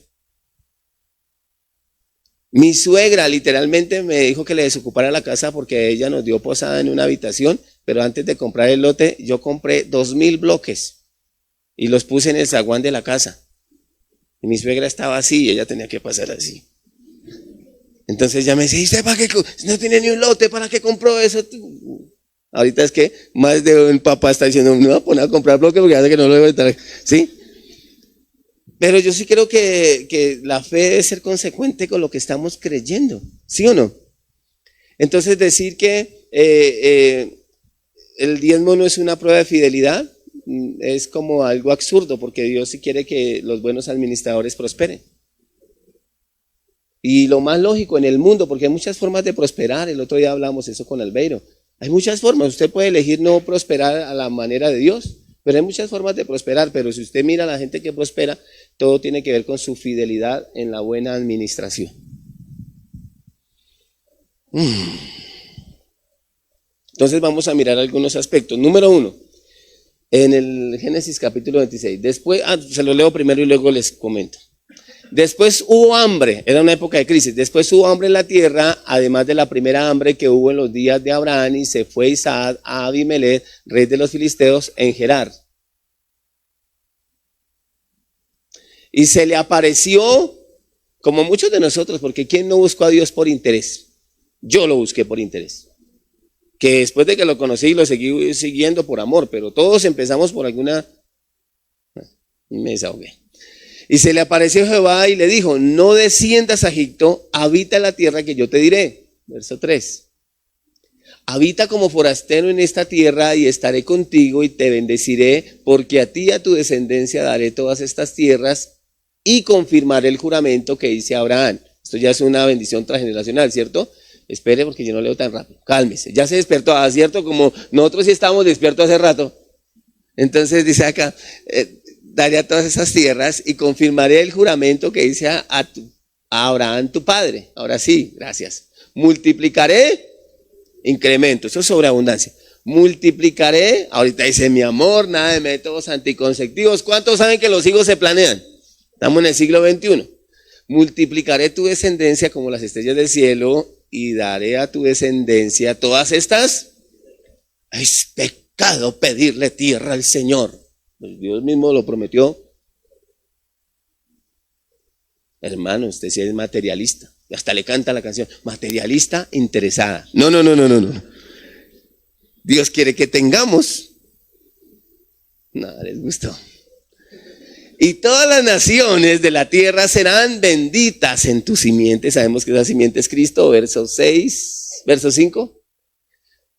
Mi suegra literalmente me dijo que le desocupara la casa porque ella nos dio posada en una habitación, pero antes de comprar el lote yo compré 2,000 bloques y los puse en el zaguán de la casa. Y mi suegra estaba así y ella tenía que pasar así. Entonces ella me decía, ¿y usted para qué? No tiene ni un lote, ¿para qué compró eso? Ahorita es que más de un papá está diciendo, no me voy a poner a comprar bloques porque hace que no lo debo estar. ¿Sí? Pero yo sí creo que la fe debe ser consecuente con lo que estamos creyendo, ¿sí o no? Entonces decir que el diezmo no es una prueba de fidelidad es como algo absurdo, porque Dios sí quiere que los buenos administradores prosperen. Y lo más lógico en el mundo, porque hay muchas formas de prosperar, el otro día hablamos eso con Albeiro, hay muchas formas, usted puede elegir no prosperar a la manera de Dios, pero hay muchas formas de prosperar, pero si usted mira a la gente que prospera, todo tiene que ver con su fidelidad en la buena administración. Entonces vamos a mirar algunos aspectos. Número 1, en el Génesis capítulo 26. Después, se lo leo primero y luego les comento. Después hubo hambre, era una época de crisis. Después hubo hambre en la tierra, además de la primera hambre que hubo en los días de Abraham, y se fue Isaac a Abimelech, rey de los filisteos, en Gerar. Y se le apareció, como muchos de nosotros, porque ¿quién no buscó a Dios por interés? Yo lo busqué por interés. Que después de que lo conocí, lo seguí siguiendo por amor, pero todos empezamos por alguna... Me desahogué. Y se le apareció Jehová y le dijo, no desciendas a Egipto, habita la tierra que yo te diré. Verso 3. Habita como forastero en esta tierra y estaré contigo y te bendeciré, porque a ti y a tu descendencia daré todas estas tierras y confirmaré el juramento que hice a Abraham. Esto ya es una bendición transgeneracional, ¿cierto? Espere porque yo no leo tan rápido. Cálmese. Ya se despertó, ¿cierto? Como nosotros sí estábamos despiertos hace rato. Entonces dice acá, daré a todas esas tierras y confirmaré el juramento que hice a a Abraham tu padre. Ahora sí, gracias. Multiplicaré, incremento, eso es sobreabundancia. Multiplicaré, ahorita dice mi amor, nada de métodos anticonceptivos. ¿Cuántos saben que los hijos se planean? Estamos en el siglo XXI. Multiplicaré tu descendencia como las estrellas del cielo y daré a tu descendencia todas estas. Es pecado pedirle tierra al Señor. Pues Dios mismo lo prometió. Hermano, usted sí es materialista. Y hasta le canta la canción, materialista interesada. No. Dios quiere que tengamos. Nada les gustó. Y todas las naciones de la tierra serán benditas en tu simiente. Sabemos que esa simiente es Cristo, verso 6, verso 5.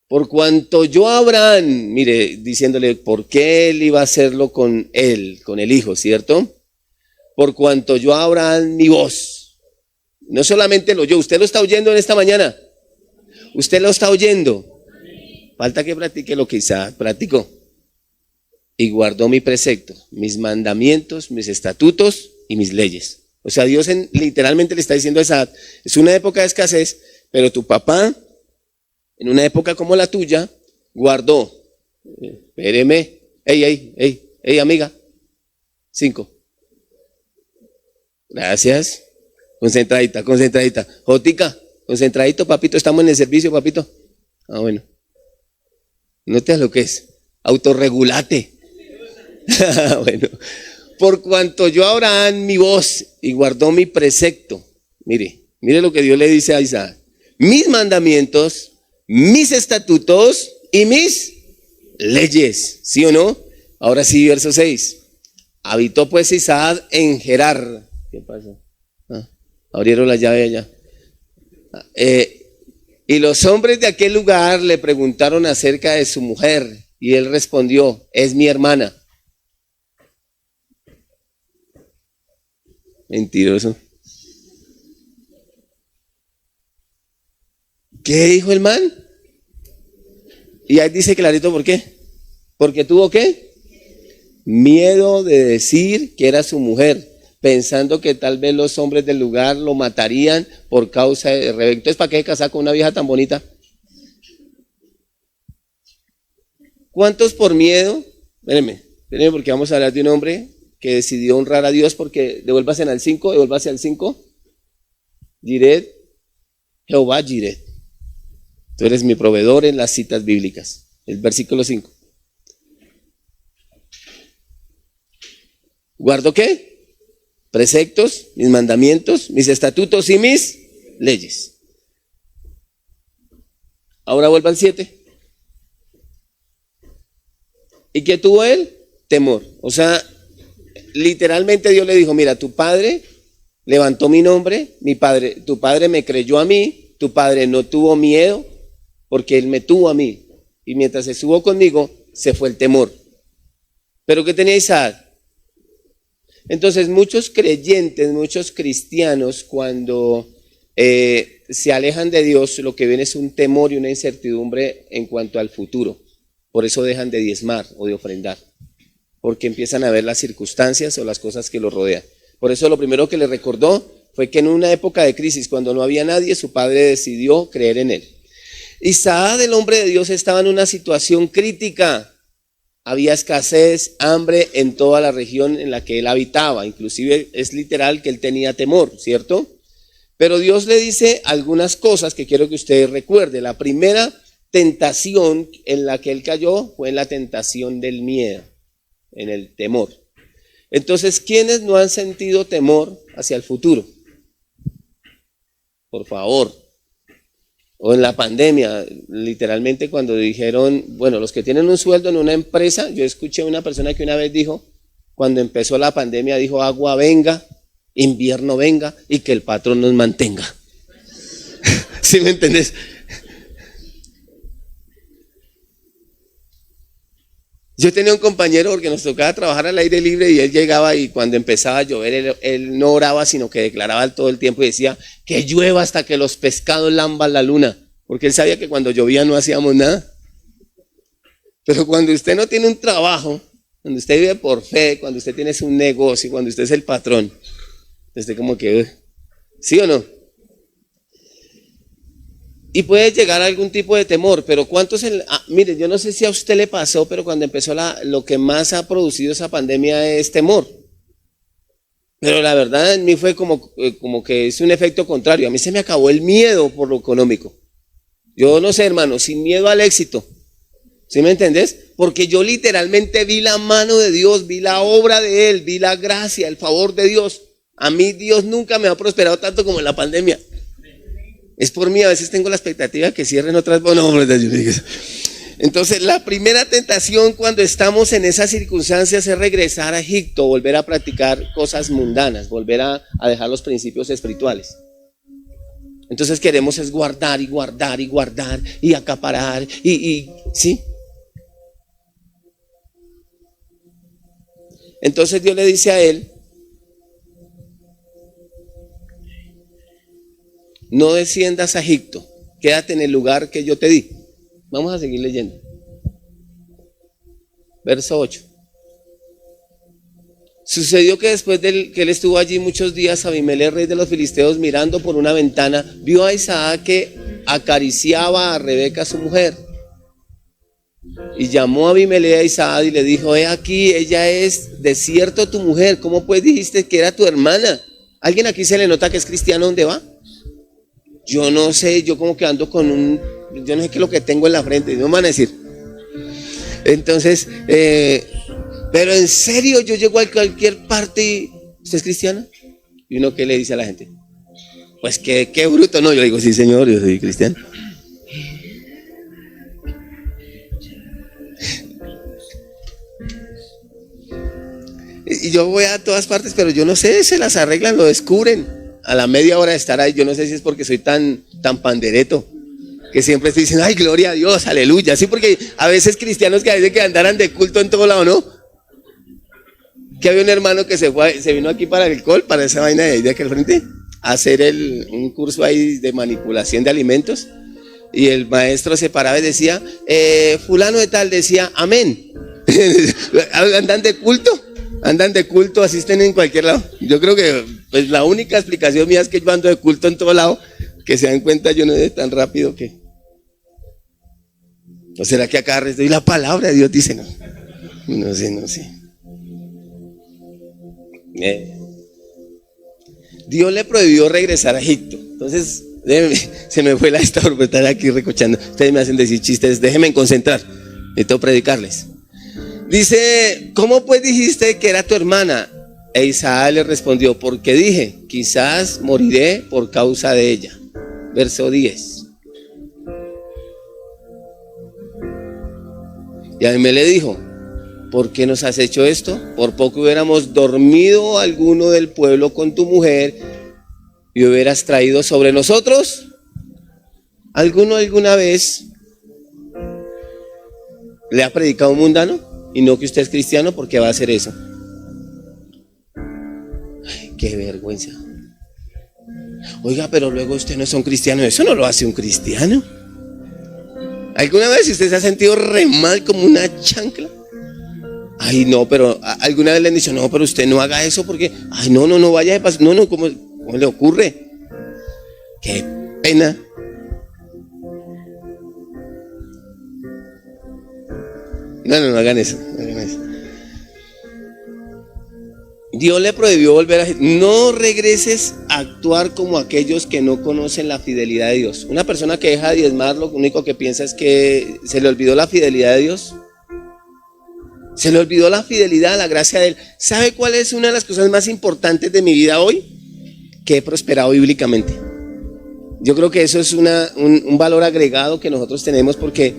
Por cuanto yo a Abraham, mire, diciéndole por qué él iba a hacerlo con él, con el hijo, ¿cierto? Por cuanto yo a Abraham mi voz. No solamente lo oyó, usted lo está oyendo en esta mañana. Usted lo está oyendo. Falta que practique lo que Isaac practicó. Y guardó mi precepto, mis mandamientos, mis estatutos y mis leyes. O sea, Dios literalmente le está diciendo a Isaac, es una época de escasez, pero tu papá, en una época como la tuya, guardó. Espéreme. Ey, amiga. 5. Gracias. Concentradita. Jotica, concentradito, papito. Estamos en el servicio, papito. Ah, bueno. No te lo que es. Autorregulate. Bueno. Por cuanto yo a Abraham mi voz y guardó mi precepto. Mire lo que Dios le dice a Isaac. Mis mandamientos, mis estatutos y mis leyes. ¿Sí o no? Ahora sí, verso 6. Habitó pues Isaac en Gerar. ¿Qué pasa? Abrieron la llave allá. Y los hombres de aquel lugar le preguntaron acerca de su mujer. Y él respondió, es mi hermana. Mentiroso. ¿Qué dijo el man? Y ahí dice clarito por qué. Porque tuvo ¿qué? Miedo de decir que era su mujer, pensando que tal vez los hombres del lugar lo matarían por causa de Rebeca. Entonces, ¿para qué casar con una vieja tan bonita? ¿Cuántos por miedo? Espérenme porque vamos a hablar de un hombre que decidió honrar a Dios, porque devuélvase al 5. Jiret, Jehová Jiret. Tú eres mi proveedor en las citas bíblicas. El versículo 5. ¿Guardo qué? Preceptos, mis mandamientos, mis estatutos y mis leyes. Ahora vuelva al 7. ¿Y qué tuvo él? Temor. O sea, literalmente Dios le dijo, mira, tu padre levantó mi nombre, tu padre me creyó a mí, tu padre no tuvo miedo porque él me tuvo a mí. Y mientras estuvo conmigo, se fue el temor. ¿Pero qué tenía Isaac? Entonces muchos creyentes, muchos cristianos, cuando se alejan de Dios, lo que ven es un temor y una incertidumbre en cuanto al futuro. Por eso dejan de diezmar o de ofrendar, porque empiezan a ver las circunstancias o las cosas que los rodean. Por eso lo primero que le recordó fue que en una época de crisis, cuando no había nadie, su padre decidió creer en él. Isaac, el hombre de Dios, estaba en una situación crítica. Había escasez, hambre en toda la región en la que él habitaba. Inclusive es literal que él tenía temor, ¿cierto? Pero Dios le dice algunas cosas que quiero que usted recuerde. La primera tentación en la que él cayó fue en la tentación del miedo, en el temor. Entonces, ¿quiénes no han sentido temor hacia el futuro? Por favor. O en la pandemia, literalmente cuando dijeron, bueno, los que tienen un sueldo en una empresa, yo escuché a una persona que una vez dijo, cuando empezó la pandemia, dijo, agua venga, invierno venga y que el patrón nos mantenga. ¿Sí me entendés? Yo tenía un compañero porque nos tocaba trabajar al aire libre y él llegaba y cuando empezaba a llover él no oraba sino que declaraba todo el tiempo y decía que llueva hasta que los pescados lamban la luna, porque él sabía que cuando llovía no hacíamos nada. Pero cuando usted no tiene un trabajo, cuando usted vive por fe, cuando usted tiene un negocio, cuando usted es el patrón, usted como que ¿Sí o no? Y puede llegar a algún tipo de temor, pero ¿cuántos? Mire, yo no sé si a usted le pasó, pero cuando empezó lo que más ha producido esa pandemia es temor. Pero la verdad en mí fue como que es un efecto contrario. A mí se me acabó el miedo por lo económico. Yo no sé, hermano, sin miedo al éxito. ¿Sí me entendés? Porque yo literalmente vi la mano de Dios, vi la obra de Él, vi la gracia, el favor de Dios. A mí Dios nunca me ha prosperado tanto como en la pandemia. Es por mí, a veces tengo la expectativa que cierren otras. Bueno, entonces la primera tentación cuando estamos en esas circunstancias es regresar a Egipto, volver a practicar cosas mundanas, volver a dejar los principios espirituales. Entonces queremos es guardar y guardar y guardar y acaparar ¿sí? Entonces Dios le dice a él, no desciendas a Egipto, quédate en el lugar que yo te di. Vamos a seguir leyendo. Verso 8. Sucedió que después de que él estuvo allí muchos días, Abimelech, rey de los filisteos, mirando por una ventana, vio a Isaac que acariciaba a Rebeca, su mujer. Y llamó a Abimelech a Isaac y le dijo, he aquí, ella es de cierto tu mujer, ¿cómo pues dijiste que era tu hermana? ¿Alguien aquí se le nota que es cristiano donde va? Yo no sé, yo como que ando yo no sé qué es lo que tengo en la frente, no me van a decir. Entonces, pero en serio, yo llego a cualquier parte y, ¿usted es cristiano? ¿Y uno qué le dice a la gente? Pues qué bruto, no, yo digo, sí señor, yo soy cristiano. Y yo voy a todas partes, pero yo no sé, se las arreglan, lo descubren. A la media hora de estar ahí, yo no sé si es porque soy tan pandereto, que siempre estoy diciendo, ay, gloria a Dios, aleluya. Sí, porque a veces cristianos que a veces que andaran de culto en todo lado, ¿no? Que había un hermano que se vino aquí para el alcohol, para esa vaina de ahí de aquel frente, a hacer un curso ahí de manipulación de alimentos. Y el maestro se paraba y decía, fulano de tal decía, amén. Andan de culto, asisten en cualquier lado. Yo creo que pues la única explicación mía es que yo ando de culto en todo lado, que se dan cuenta yo no es tan rápido que. ¿O será que acá doy la palabra de Dios? Dice, no sé. Dios le prohibió regresar a Egipto. Entonces, se me fue la historia por estar aquí recochando. Ustedes me hacen decir chistes, déjenme concentrar. Necesito predicarles. Dice, ¿cómo pues dijiste que era tu hermana? E Isaac le respondió, porque dije, quizás moriré por causa de ella. Verso 10. Y a mí le dijo, ¿por qué nos has hecho esto? Por poco hubiéramos dormido alguno del pueblo con tu mujer y hubieras traído sobre nosotros. ¿Alguno alguna vez le ha predicado a un mundano? Y no que usted es cristiano, porque va a hacer eso. Ay, qué vergüenza. Oiga, pero luego usted no es un cristiano. Eso no lo hace un cristiano. ¿Alguna vez usted se ha sentido re mal como una chancla? Ay, no, pero alguna vez le han dicho, no, pero usted no haga eso porque, ay, no vaya de paso. No, ¿cómo le ocurre? Qué pena. No hagan eso. Dios le prohibió volver a... No regreses a actuar como aquellos que no conocen la fidelidad de Dios. Una persona que deja de diezmar, lo único que piensa es que se le olvidó la fidelidad de Dios. Se le olvidó la fidelidad, la gracia de Él. ¿Sabe cuál es una de las cosas más importantes de mi vida hoy? Que he prosperado bíblicamente. Yo creo que eso es un valor agregado que nosotros tenemos, porque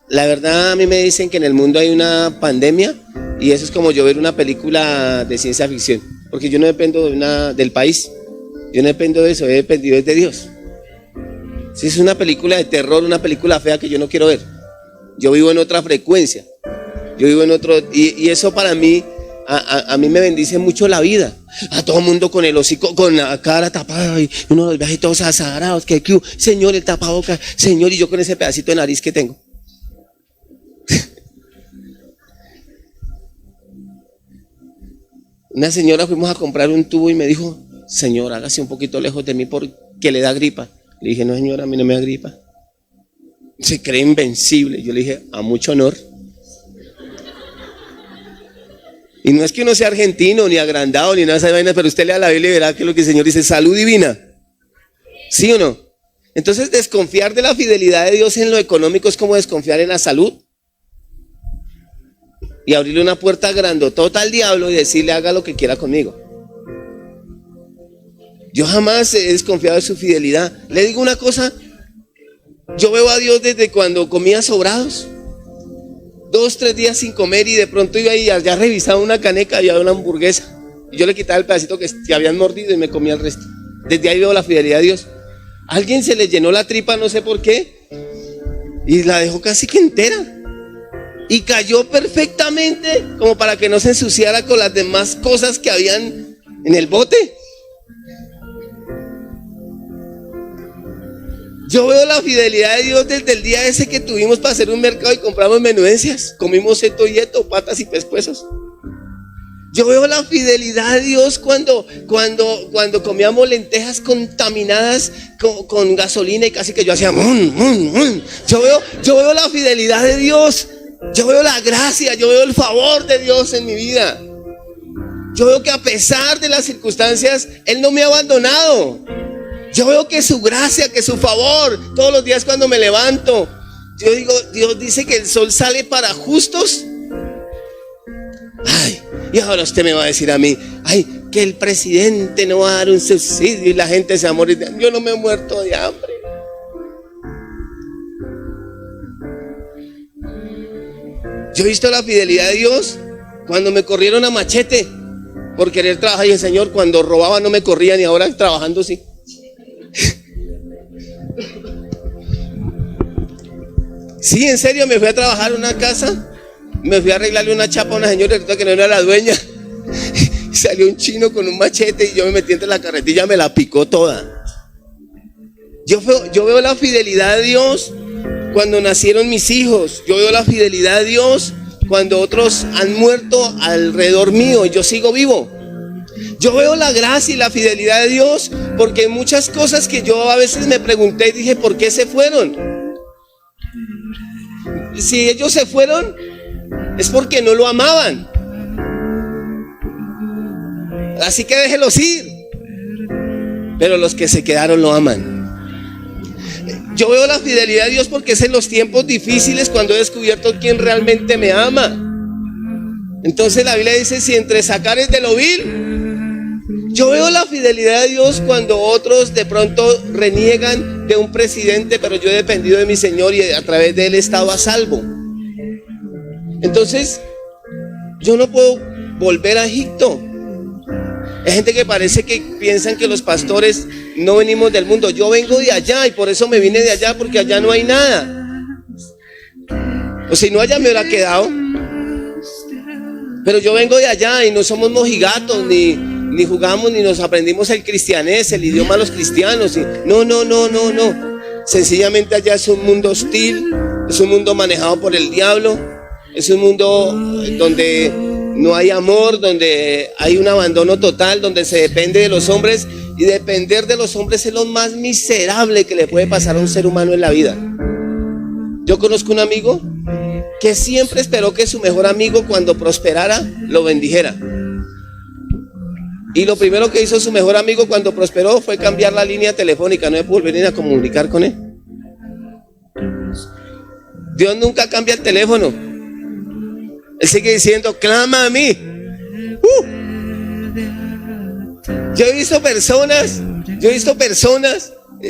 la verdad a mí me dicen que en el mundo hay una pandemia y eso es como yo ver una película de ciencia ficción, porque yo no dependo del país, yo no dependo de eso, he dependido de Dios. Si es una película de terror, una película fea que yo no quiero ver, yo vivo en otra frecuencia, yo vivo en otro, y eso para mí, a mí me bendice mucho la vida. A todo mundo con el hocico, con la cara tapada, y uno los ve ahí todos azarados, que Señor, el tapabocas, Señor, y yo con ese pedacito de nariz que tengo. Una señora, fuimos a comprar un tubo y me dijo, Señor, hágase un poquito lejos de mí porque le da gripa. Le dije, no señora, a mí no me da gripa. Se cree invencible. Yo le dije, a mucho honor. Y no es que uno sea argentino, ni agrandado, ni nada de esas vainas, pero usted lea la Biblia y verá que lo que el Señor dice, salud divina. ¿Sí o no? Entonces, desconfiar de la fidelidad de Dios en lo económico es como desconfiar en la salud. Y abrirle una puerta grandotota al diablo y decirle, haga lo que quiera conmigo. Yo jamás he desconfiado de su fidelidad. Le digo una cosa, yo veo a Dios desde cuando comía sobrados. 2, 3 días sin comer y de pronto iba y ya revisaba una caneca y había una hamburguesa. Y yo le quitaba el pedacito que habían mordido y me comía el resto. Desde ahí veo la fidelidad de Dios. A alguien se le llenó la tripa, no sé por qué, y la dejó casi que entera. Y cayó perfectamente como para que no se ensuciara con las demás cosas que habían en el bote. Yo veo la fidelidad de Dios desde el día ese que tuvimos para hacer un mercado y compramos menudencias. Comimos seto y eto, patas y pescuezos. Yo veo la fidelidad de Dios cuando comíamos lentejas contaminadas con gasolina y casi que yo hacía Yo veo la fidelidad de Dios. Yo veo la gracia, yo veo el favor de Dios en mi vida. Yo veo que a pesar de las circunstancias, Él no me ha abandonado. Yo veo que su gracia, que su favor, todos los días cuando me levanto, yo digo, Dios dice que el sol sale para justos. Ay, y ahora usted me va a decir a mí, ay, que el presidente no va a dar un subsidio y la gente se va a morir. Yo no me he muerto de hambre. Yo he visto la fidelidad de Dios cuando me corrieron a machete por querer trabajar. Y el Señor, cuando robaba no me corrían y ahora trabajando sí. Sí, en serio, me fui a trabajar en una casa, me fui a arreglarle una chapa a una señora que no era la dueña. Y salió un chino con un machete y yo me metí entre la carretilla, me la picó toda. Yo veo la fidelidad de Dios cuando nacieron mis hijos. Yo veo la fidelidad de Dios cuando otros han muerto alrededor mío y yo sigo vivo. Yo veo la gracia y la fidelidad de Dios porque muchas cosas que yo a veces me pregunté y dije, ¿por qué se fueron? Si ellos se fueron es porque no lo amaban. Así que déjelos ir. Pero los que se quedaron lo aman. Yo veo la fidelidad de Dios porque es en los tiempos difíciles cuando he descubierto quién realmente me ama. Entonces la Biblia dice, si entre sacares de lo vil. Yo veo la fidelidad de Dios cuando otros de pronto reniegan de un presidente, pero yo he dependido de mi Señor y a través de Él he estado a salvo. Entonces, yo no puedo volver a Egipto. Hay gente que parece que piensan que los pastores no venimos del mundo. Yo vengo de allá y por eso me vine de allá, porque allá no hay nada. O si no, allá me hubiera quedado. Pero yo vengo de allá y no somos mojigatos, ni jugamos, ni nos aprendimos el cristianés, el idioma de los cristianos. No. Sencillamente allá es un mundo hostil, es un mundo manejado por el diablo, es un mundo donde no hay amor, donde hay un abandono total, donde se depende de los hombres. Y depender de los hombres es lo más miserable que le puede pasar a un ser humano en la vida. Yo conozco un amigo que siempre esperó que su mejor amigo, cuando prosperara, lo bendijera. Y lo primero que hizo su mejor amigo cuando prosperó fue cambiar la línea telefónica. No me pudo volver a comunicar con él. Dios nunca cambia el teléfono. Él sigue diciendo, clama a mí. Yo he visto personas,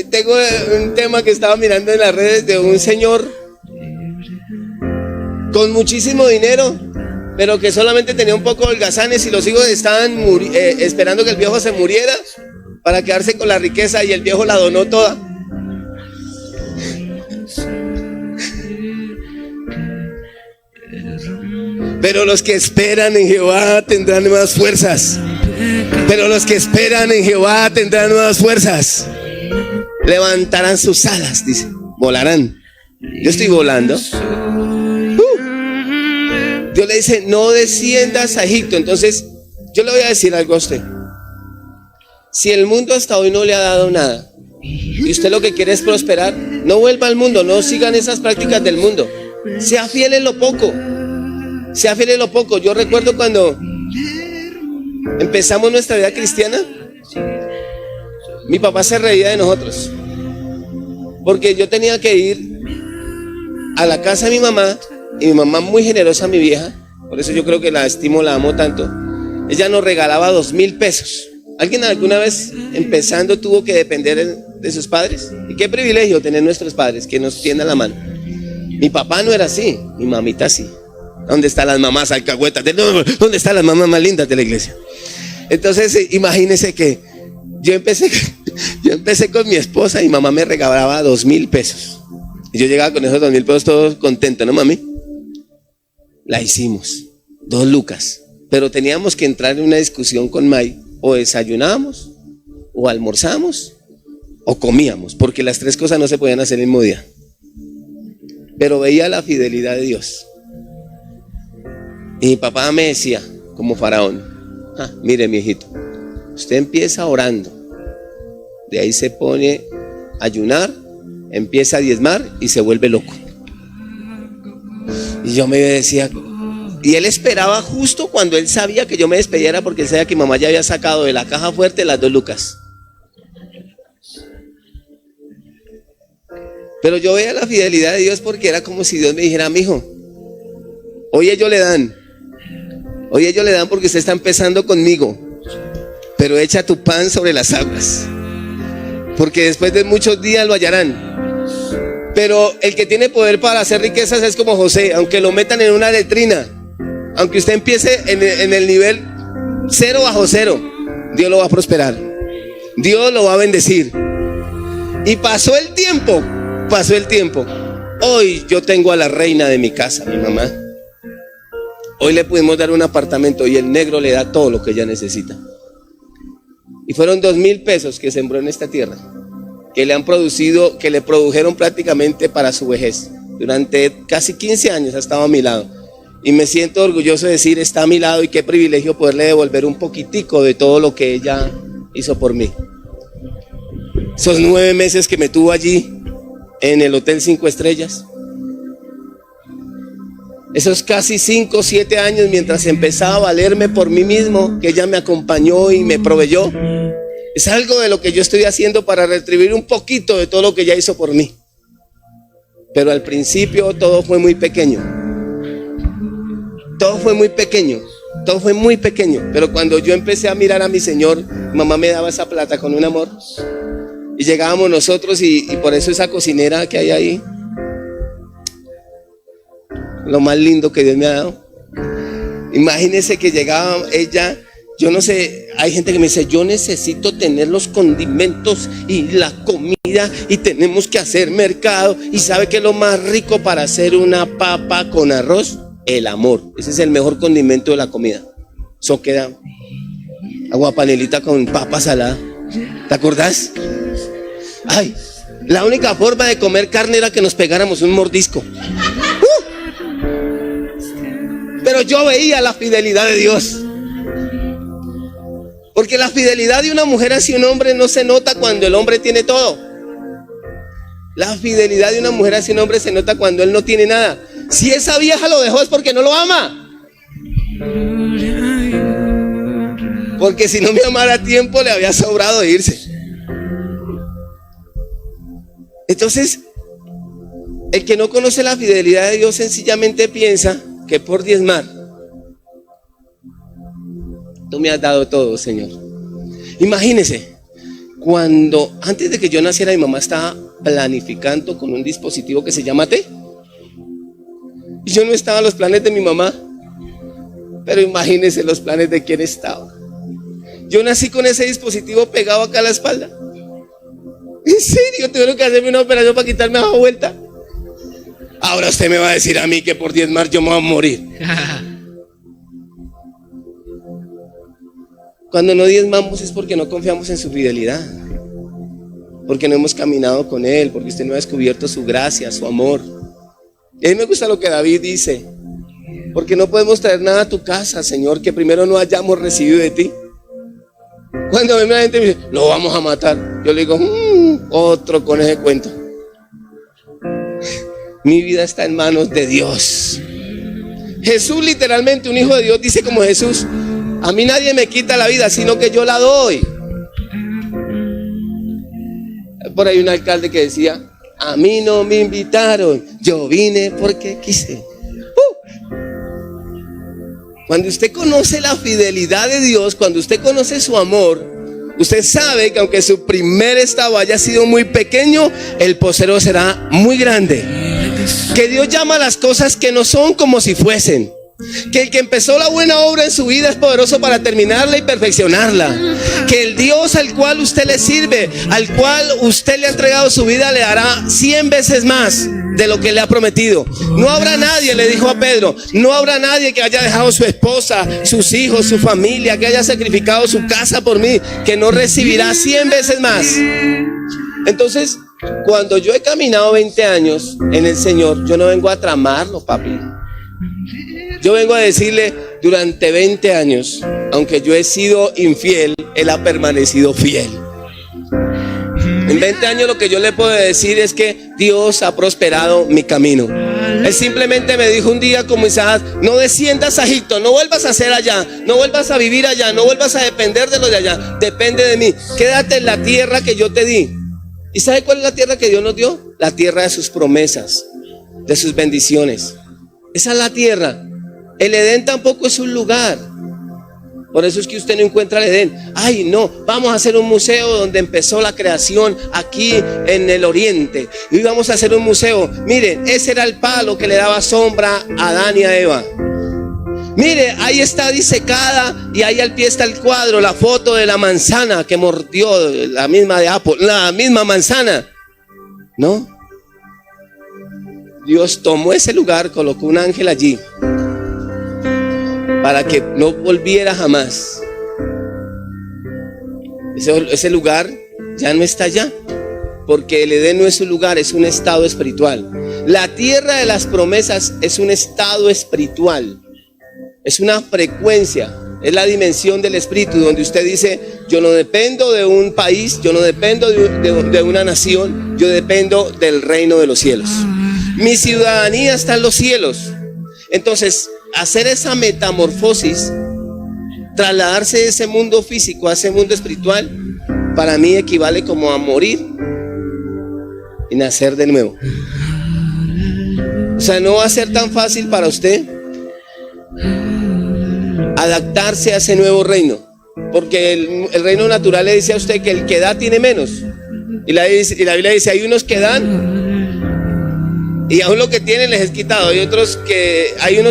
tengo un tema que estaba mirando en las redes de un señor con muchísimo dinero, pero que solamente tenía un poco de holgazanes y los hijos estaban esperando que el viejo se muriera para quedarse con la riqueza y el viejo la donó toda. Pero los que esperan en Jehová tendrán nuevas fuerzas. Levantarán sus alas, dice. Volarán. Yo estoy volando. Dios le dice, no desciendas a Egipto. Entonces, yo le voy a decir algo a usted. Si el mundo hasta hoy no le ha dado nada y usted lo que quiere es prosperar, no vuelva al mundo, no sigan esas prácticas del mundo. Sea fiel en lo poco. Sea fiel en lo poco. Yo recuerdo cuando empezamos nuestra vida cristiana, mi papá se reía de nosotros porque yo tenía que ir a la casa de mi mamá, y mi mamá, muy generosa, mi vieja, por eso yo creo que la estimo, la amo tanto. Ella nos regalaba 2,000 pesos. ¿Alguien alguna vez empezando tuvo que depender de sus padres? Y qué privilegio tener nuestros padres que nos tiendan la mano. Mi papá no era así, mi mamita sí. ¿Dónde están las mamás alcahuetas? ¿Dónde están las mamás más lindas de la iglesia? Entonces, imagínense que yo empecé con mi esposa y mamá me regalaba 2,000 pesos. Y yo llegaba con esos 2,000 pesos todo contento, ¿no, mami? La hicimos, 2 lucas. Pero teníamos que entrar en una discusión con May. O desayunábamos, o almorzamos, o comíamos, porque las 3 cosas no se podían hacer el mismo día. Pero veía la fidelidad de Dios. Y mi papá me decía, como faraón: mire, mi hijito, usted empieza orando, de ahí se pone a ayunar, empieza a diezmar y se vuelve loco. Y yo me decía, y él esperaba justo cuando él sabía que yo me despediera, porque él sabía que mi mamá ya había sacado de la caja fuerte las 2 lucas. Pero yo veía la fidelidad de Dios, porque era como si Dios me dijera: mijo, hoy ellos le dan porque usted está empezando conmigo, pero echa tu pan sobre las aguas, porque después de muchos días lo hallarán. Pero el que tiene poder para hacer riquezas es como José. Aunque lo metan en una letrina, aunque usted empiece en el nivel 0 bajo 0, Dios lo va a prosperar, Dios lo va a bendecir. Y pasó el tiempo. Hoy yo tengo a la reina de mi casa, mi mamá. Hoy le pudimos dar un apartamento y el negro le da todo lo que ella necesita. Y fueron 2,000 pesos que sembró en esta tierra, que le produjeron prácticamente para su vejez. Durante casi 15 años ha estado a mi lado. Y me siento orgulloso de decir: está a mi lado, y qué privilegio poderle devolver un poquitico de todo lo que ella hizo por mí. Esos 9 meses que me tuvo allí en el Hotel 5 Estrellas. Esos casi 5 o 7 años mientras empezaba a valerme por mí mismo, que ella me acompañó y me proveyó. Es algo de lo que yo estoy haciendo para retribuir un poquito de todo lo que ella hizo por mí. Pero al principio todo fue muy pequeño. Todo fue muy pequeño. Pero cuando yo empecé a mirar a mi Señor, mamá me daba esa plata con un amor. Y llegábamos nosotros y por eso esa cocinera que hay ahí, lo más lindo que Dios me ha dado. Imagínense que llegaba ella, yo no sé, hay gente que me dice: yo necesito tener los condimentos y la comida, y tenemos que hacer mercado. ¿Y sabe qué es lo más rico para hacer una papa con arroz? El amor. Ese es el mejor condimento de la comida. Eso queda aguapanelita con papa salada. ¿Te acordás? Ay, la única forma de comer carne era que nos pegáramos un mordisco. Pero yo veía la fidelidad de Dios. Porque la fidelidad de una mujer hacia un hombre no se nota cuando el hombre tiene todo. La fidelidad de una mujer hacia un hombre se nota cuando él no tiene nada. Si esa vieja lo dejó es porque no lo ama. Porque si no me amara a tiempo, le había sobrado de irse. Entonces, el que no conoce la fidelidad de Dios sencillamente piensa que por diezmar: tú me has dado todo, Señor. Imagínese, antes de que yo naciera, mi mamá estaba planificando con un dispositivo que se llama T. Y yo no estaba en los planes de mi mamá, pero imagínese los planes de quién estaba. Yo nací con ese dispositivo pegado acá a la espalda. En serio, tuvieron que hacerme una operación para quitarme la vuelta. Ahora usted me va a decir a mí que por diezmar yo me voy a morir. Cuando no diezmamos es porque no confiamos en su fidelidad, porque no hemos caminado con Él, porque usted no ha descubierto su gracia, su amor. Y a mí me gusta lo que David dice: porque no podemos traer nada a tu casa, Señor, que primero no hayamos recibido de ti. Cuando la gente me dice, lo vamos a matar, yo le digo, otro con ese cuento. Mi vida está en manos de Dios. Jesús, literalmente, un hijo de Dios, dice como Jesús: a mí nadie me quita la vida, sino que yo la doy. Por ahí un alcalde que decía: a mí no me invitaron, yo vine porque quise. Cuando usted conoce la fidelidad de Dios, cuando usted conoce su amor, usted sabe que aunque su primer estado haya sido muy pequeño, el postrero será muy grande. Que Dios llama a las cosas que no son como si fuesen. Que el que empezó la buena obra en su vida es poderoso para terminarla y perfeccionarla. Que el Dios al cual usted le sirve, al cual usted le ha entregado su vida, le dará 100 veces más de lo que le ha prometido. No habrá nadie, le dijo a Pedro, no habrá nadie que haya dejado su esposa, sus hijos, su familia, que haya sacrificado su casa por mí, que no recibirá 100 veces más. Entonces, cuando yo he caminado 20 años en el Señor, yo no vengo a tramarlo, papi. Yo vengo a decirle: durante 20 años, aunque yo he sido infiel, Él ha permanecido fiel. En 20 años lo que yo le puedo decir es que Dios ha prosperado mi camino. Él simplemente me dijo un día como Isaac: no desciendas a Egipto, no vuelvas a ser allá, no vuelvas a vivir allá, no vuelvas a depender de lo de allá, depende de mí, quédate en la tierra que yo te di. ¿Y sabe cuál es la tierra que Dios nos dio? La tierra de sus promesas, de sus bendiciones. Esa es la tierra. El Edén tampoco es un lugar. Por eso es que usted no encuentra el Edén. Ay, no, vamos a hacer un museo donde empezó la creación aquí en el oriente. Y vamos a hacer un museo. Miren, ese era el palo que le daba sombra a Adán y a Eva. Mire, ahí está disecada y ahí al pie está el cuadro, la foto de la manzana que mordió, la misma de Apple, la misma manzana. ¿No? Dios tomó ese lugar, colocó un ángel allí para que no volviera jamás. Ese lugar ya no está allá, porque el Edén no es un lugar, es un estado espiritual. La tierra de las promesas es un estado espiritual, es una frecuencia, es la dimensión del espíritu, donde usted dice: yo no dependo de un país, yo no dependo de una nación, yo dependo del reino de los cielos. Mi ciudadanía está en los cielos. Entonces, hacer esa metamorfosis, trasladarse de ese mundo físico a ese mundo espiritual, para mí equivale como a morir y nacer de nuevo. O sea, no va a ser tan fácil para usted adaptarse a ese nuevo reino, porque el reino natural le dice a usted que el que da tiene menos. Y la Biblia dice: hay unos que dan y aún lo que tienen les es quitado. Hay unos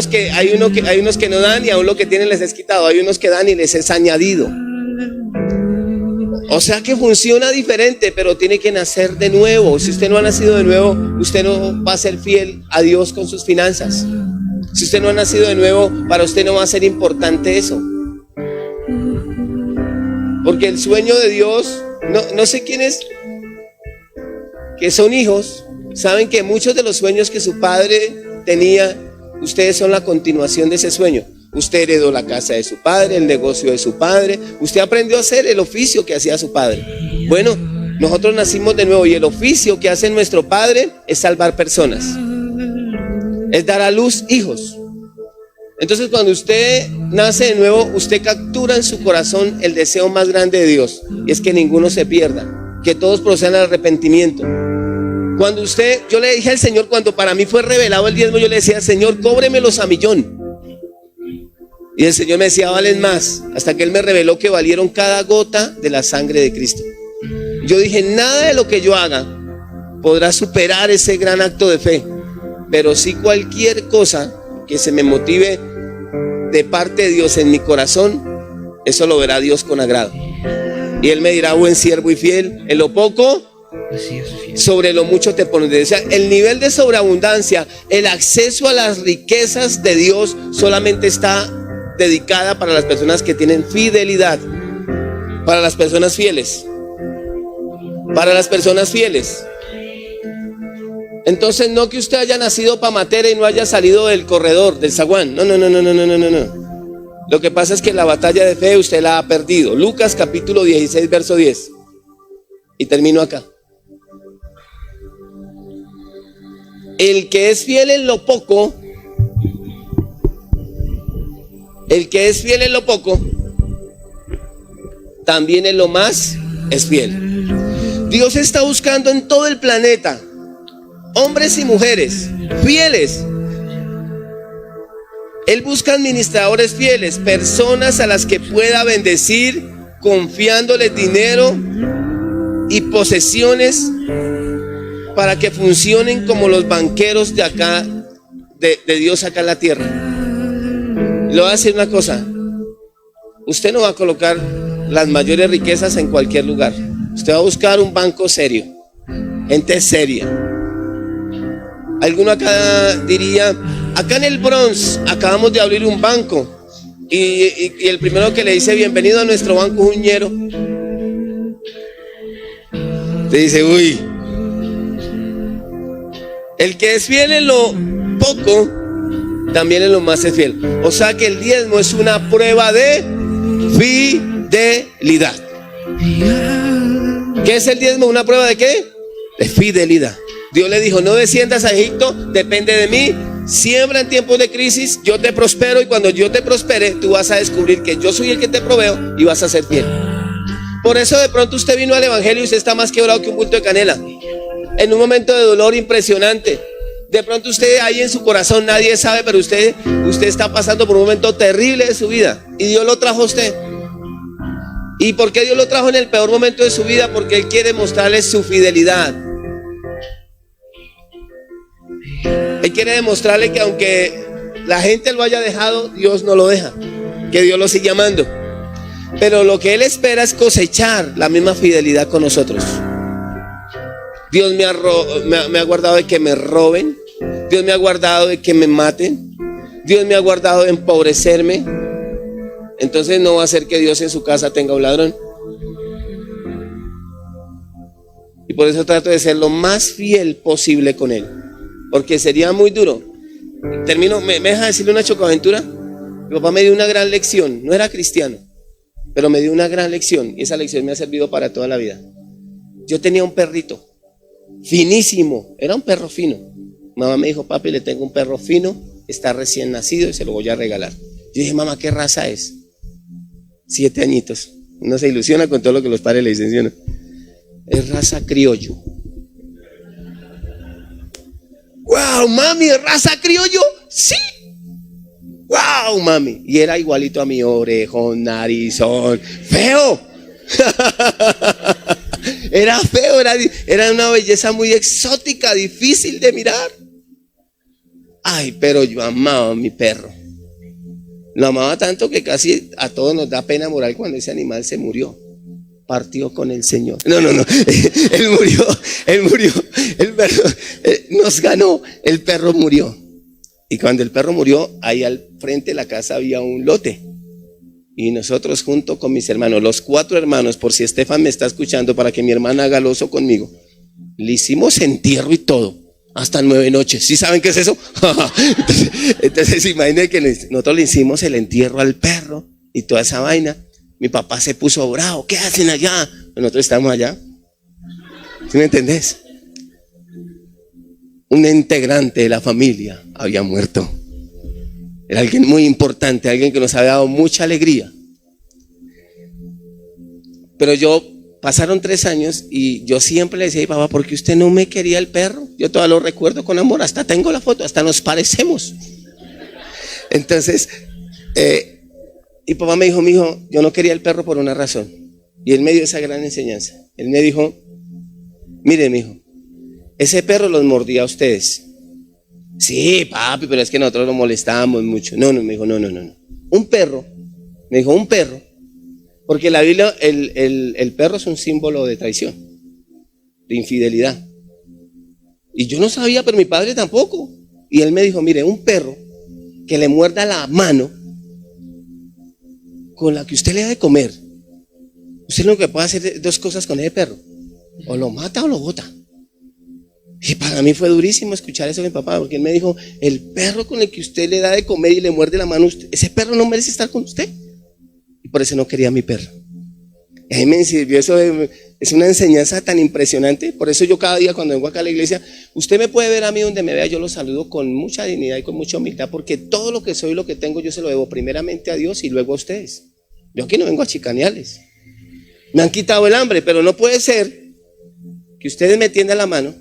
que no dan y aún lo que tienen les es quitado. Hay unos que dan y les es añadido. O sea que funciona diferente, pero tiene que nacer de nuevo. Si usted no ha nacido de nuevo, usted no va a ser fiel a Dios con sus finanzas. Si usted no ha nacido de nuevo, para usted no va a ser importante eso. Porque el sueño de Dios, no sé quiénes que son hijos, saben que muchos de los sueños que su padre tenía, ustedes son la continuación de ese sueño. Usted heredó la casa de su padre, el negocio de su padre. Usted aprendió a hacer el oficio que hacía su padre. Bueno, nosotros nacimos de nuevo y el oficio que hace nuestro padre es salvar personas, es dar a luz hijos. Entonces, cuando usted nace de nuevo, usted captura en su corazón el deseo más grande de Dios, y es que ninguno se pierda, que todos procedan al arrepentimiento. Cuando yo le dije al Señor, cuando para mí fue revelado el diezmo, yo le decía: Señor, cóbremelos a millón. Y el Señor me decía: valen más, hasta que Él me reveló que valieron cada gota de la sangre de Cristo. Yo dije: nada de lo que yo haga podrá superar ese gran acto de fe, pero sí cualquier cosa que se me motive de parte de Dios en mi corazón, eso lo verá Dios con agrado. Y Él me dirá: buen siervo y fiel, en lo poco, sobre lo mucho te pondré. O sea, el nivel de sobreabundancia, el acceso a las riquezas de Dios solamente está dedicada para las personas que tienen fidelidad, para las personas fieles, para las personas fieles. Entonces, no que usted haya nacido para matera y no haya salido del corredor, del zaguán. No. Lo que pasa es que la batalla de fe usted la ha perdido. Lucas capítulo 16, verso 10. Y termino acá. El que es fiel en lo poco, también en lo más es fiel. Dios está buscando en todo el planeta hombres y mujeres fieles. Él busca administradores fieles, personas a las que pueda bendecir confiándoles dinero y posesiones para que funcionen como los banqueros de acá, de Dios acá en la tierra. Le voy a decir una cosa: usted no va a colocar las mayores riquezas en cualquier lugar. Usted va a buscar un banco serio, gente seria. Alguno acá diría: acá en el Bronx acabamos de abrir un banco y el primero que le dice bienvenido a nuestro banco es un ñero. Te dice: uy. El que es fiel en lo poco, también en lo más es fiel. O sea que el diezmo es una prueba de fidelidad. ¿Qué es el diezmo? ¿Una prueba de qué? De fidelidad. Dios le dijo: no desciendas a Egipto, depende de mí. Siembra en tiempos de crisis, yo te prospero, y cuando yo te prospere, tú vas a descubrir que yo soy el que te proveo y vas a ser fiel. Por eso de pronto usted vino al evangelio y usted está más quebrado que un bulto de canela, en un momento de dolor impresionante. De pronto usted ahí en su corazón, nadie sabe, pero usted está pasando por un momento terrible de su vida y Dios lo trajo a usted. ¿Y por qué Dios lo trajo en el peor momento de su vida? Porque Él quiere mostrarle su fidelidad. Él quiere demostrarle que aunque la gente lo haya dejado, Dios no lo deja, que Dios lo sigue amando. Pero lo que Él espera es cosechar la misma fidelidad con nosotros. Dios me ha guardado de que me roben. Dios me ha guardado de que me maten. Dios me ha guardado de empobrecerme. Entonces no va a ser que Dios en su casa tenga un ladrón. Y por eso trato de ser lo más fiel posible con Él, porque sería muy duro. Termino, ¿me deja decirle una chocoaventura? Mi papá me dio una gran lección. No era cristiano, pero me dio una gran lección, y esa lección me ha servido para toda la vida. Yo tenía un perrito finísimo, era un perro fino. Mamá me dijo: papi, le tengo un perro fino, está recién nacido y se lo voy a regalar. Yo dije: mamá, ¿qué raza es? 7 añitos. Uno se ilusiona con todo lo que los padres le dicen, ¿sí o no? Es raza criollo. ¡Wow, mami! ¿Es raza criollo? ¡Sí! ¡Wow, mami! Y era igualito a mi orejón, narizón, feo. Era feo, era una belleza muy exótica, difícil de mirar. Ay, pero yo amaba a mi perro. Lo amaba tanto que casi a todos nos da pena moral cuando ese animal se murió. Partió con el Señor. No. Él murió. El perro nos ganó. El perro murió. Y cuando el perro murió, ahí al frente de la casa había un lote. Y nosotros, junto con mis hermanos, los 4 hermanos, por si Estefan me está escuchando, para que mi hermana haga el oso conmigo, le hicimos entierro y todo, hasta 9 noches. ¿Sí saben qué es eso? entonces imaginen que nosotros le hicimos el entierro al perro y toda esa vaina. Mi papá se puso bravo. ¿Qué hacen allá? Nosotros estamos allá. ¿Sí me entendés? Un integrante de la familia había muerto. Era alguien muy importante, alguien que nos había dado mucha alegría. Pero pasaron 3 años y yo siempre le decía: ay, papá, ¿por qué usted no me quería el perro? Yo todavía lo recuerdo con amor, hasta tengo la foto, hasta nos parecemos. Entonces, y papá me dijo: mijo, yo no quería el perro por una razón. Y él me dio esa gran enseñanza. Él me dijo: mire, mijo, ese perro los mordía a ustedes. Sí, papi, pero es que nosotros lo molestábamos mucho. No, me dijo, no. Un perro, me dijo, un perro, porque la Biblia, el perro es un símbolo de traición, de infidelidad. Y yo no sabía, pero mi padre tampoco. Y él me dijo: mire, un perro que le muerda la mano con la que usted le da de comer, usted lo que puede hacer es 2 cosas con ese perro: o lo mata o lo bota. Y para mí fue durísimo escuchar eso de mi papá, porque él me dijo, el perro con el que usted le da de comer y le muerde la mano, ese perro no merece estar con usted. Y por eso no quería a mi perro. Y a mí me sirvió eso, es una enseñanza tan impresionante. Por eso yo cada día cuando vengo acá a la iglesia, usted me puede ver a mí donde me vea, yo lo saludo con mucha dignidad y con mucha humildad, porque todo lo que soy y lo que tengo yo se lo debo primeramente a Dios y luego a ustedes. Yo aquí no vengo a chicanearles. Me han quitado el hambre, pero no puede ser que ustedes me tiendan la mano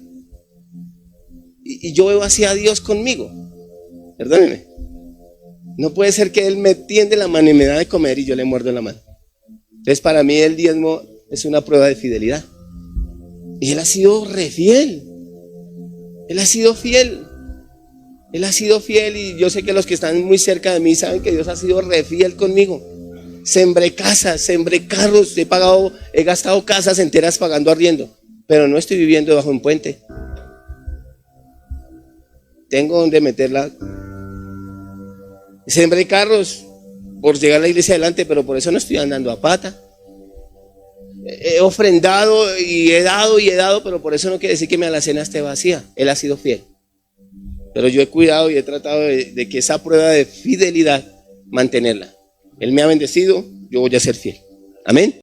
y yo veo así a Dios conmigo. Perdónenme. No puede ser que Él me tiende la mano y me da de comer y yo le muerdo la mano. Entonces para mí el diezmo es una prueba de fidelidad. Y Él ha sido re fiel. Él ha sido fiel. Él ha sido fiel y yo sé que los que están muy cerca de mí saben que Dios ha sido re fiel conmigo. Sembré casas, sembré carros, he gastado casas enteras pagando arriendo, pero no estoy viviendo debajo de un puente. Tengo donde meterla. Sembré carros por llegar a la iglesia adelante, pero por eso no estoy andando a pata. He ofrendado y he dado, pero por eso no quiere decir que mi alacena esté vacía. Él ha sido fiel. Pero yo he cuidado y he tratado de que esa prueba de fidelidad mantenerla. Él me ha bendecido, yo voy a ser fiel. Amén.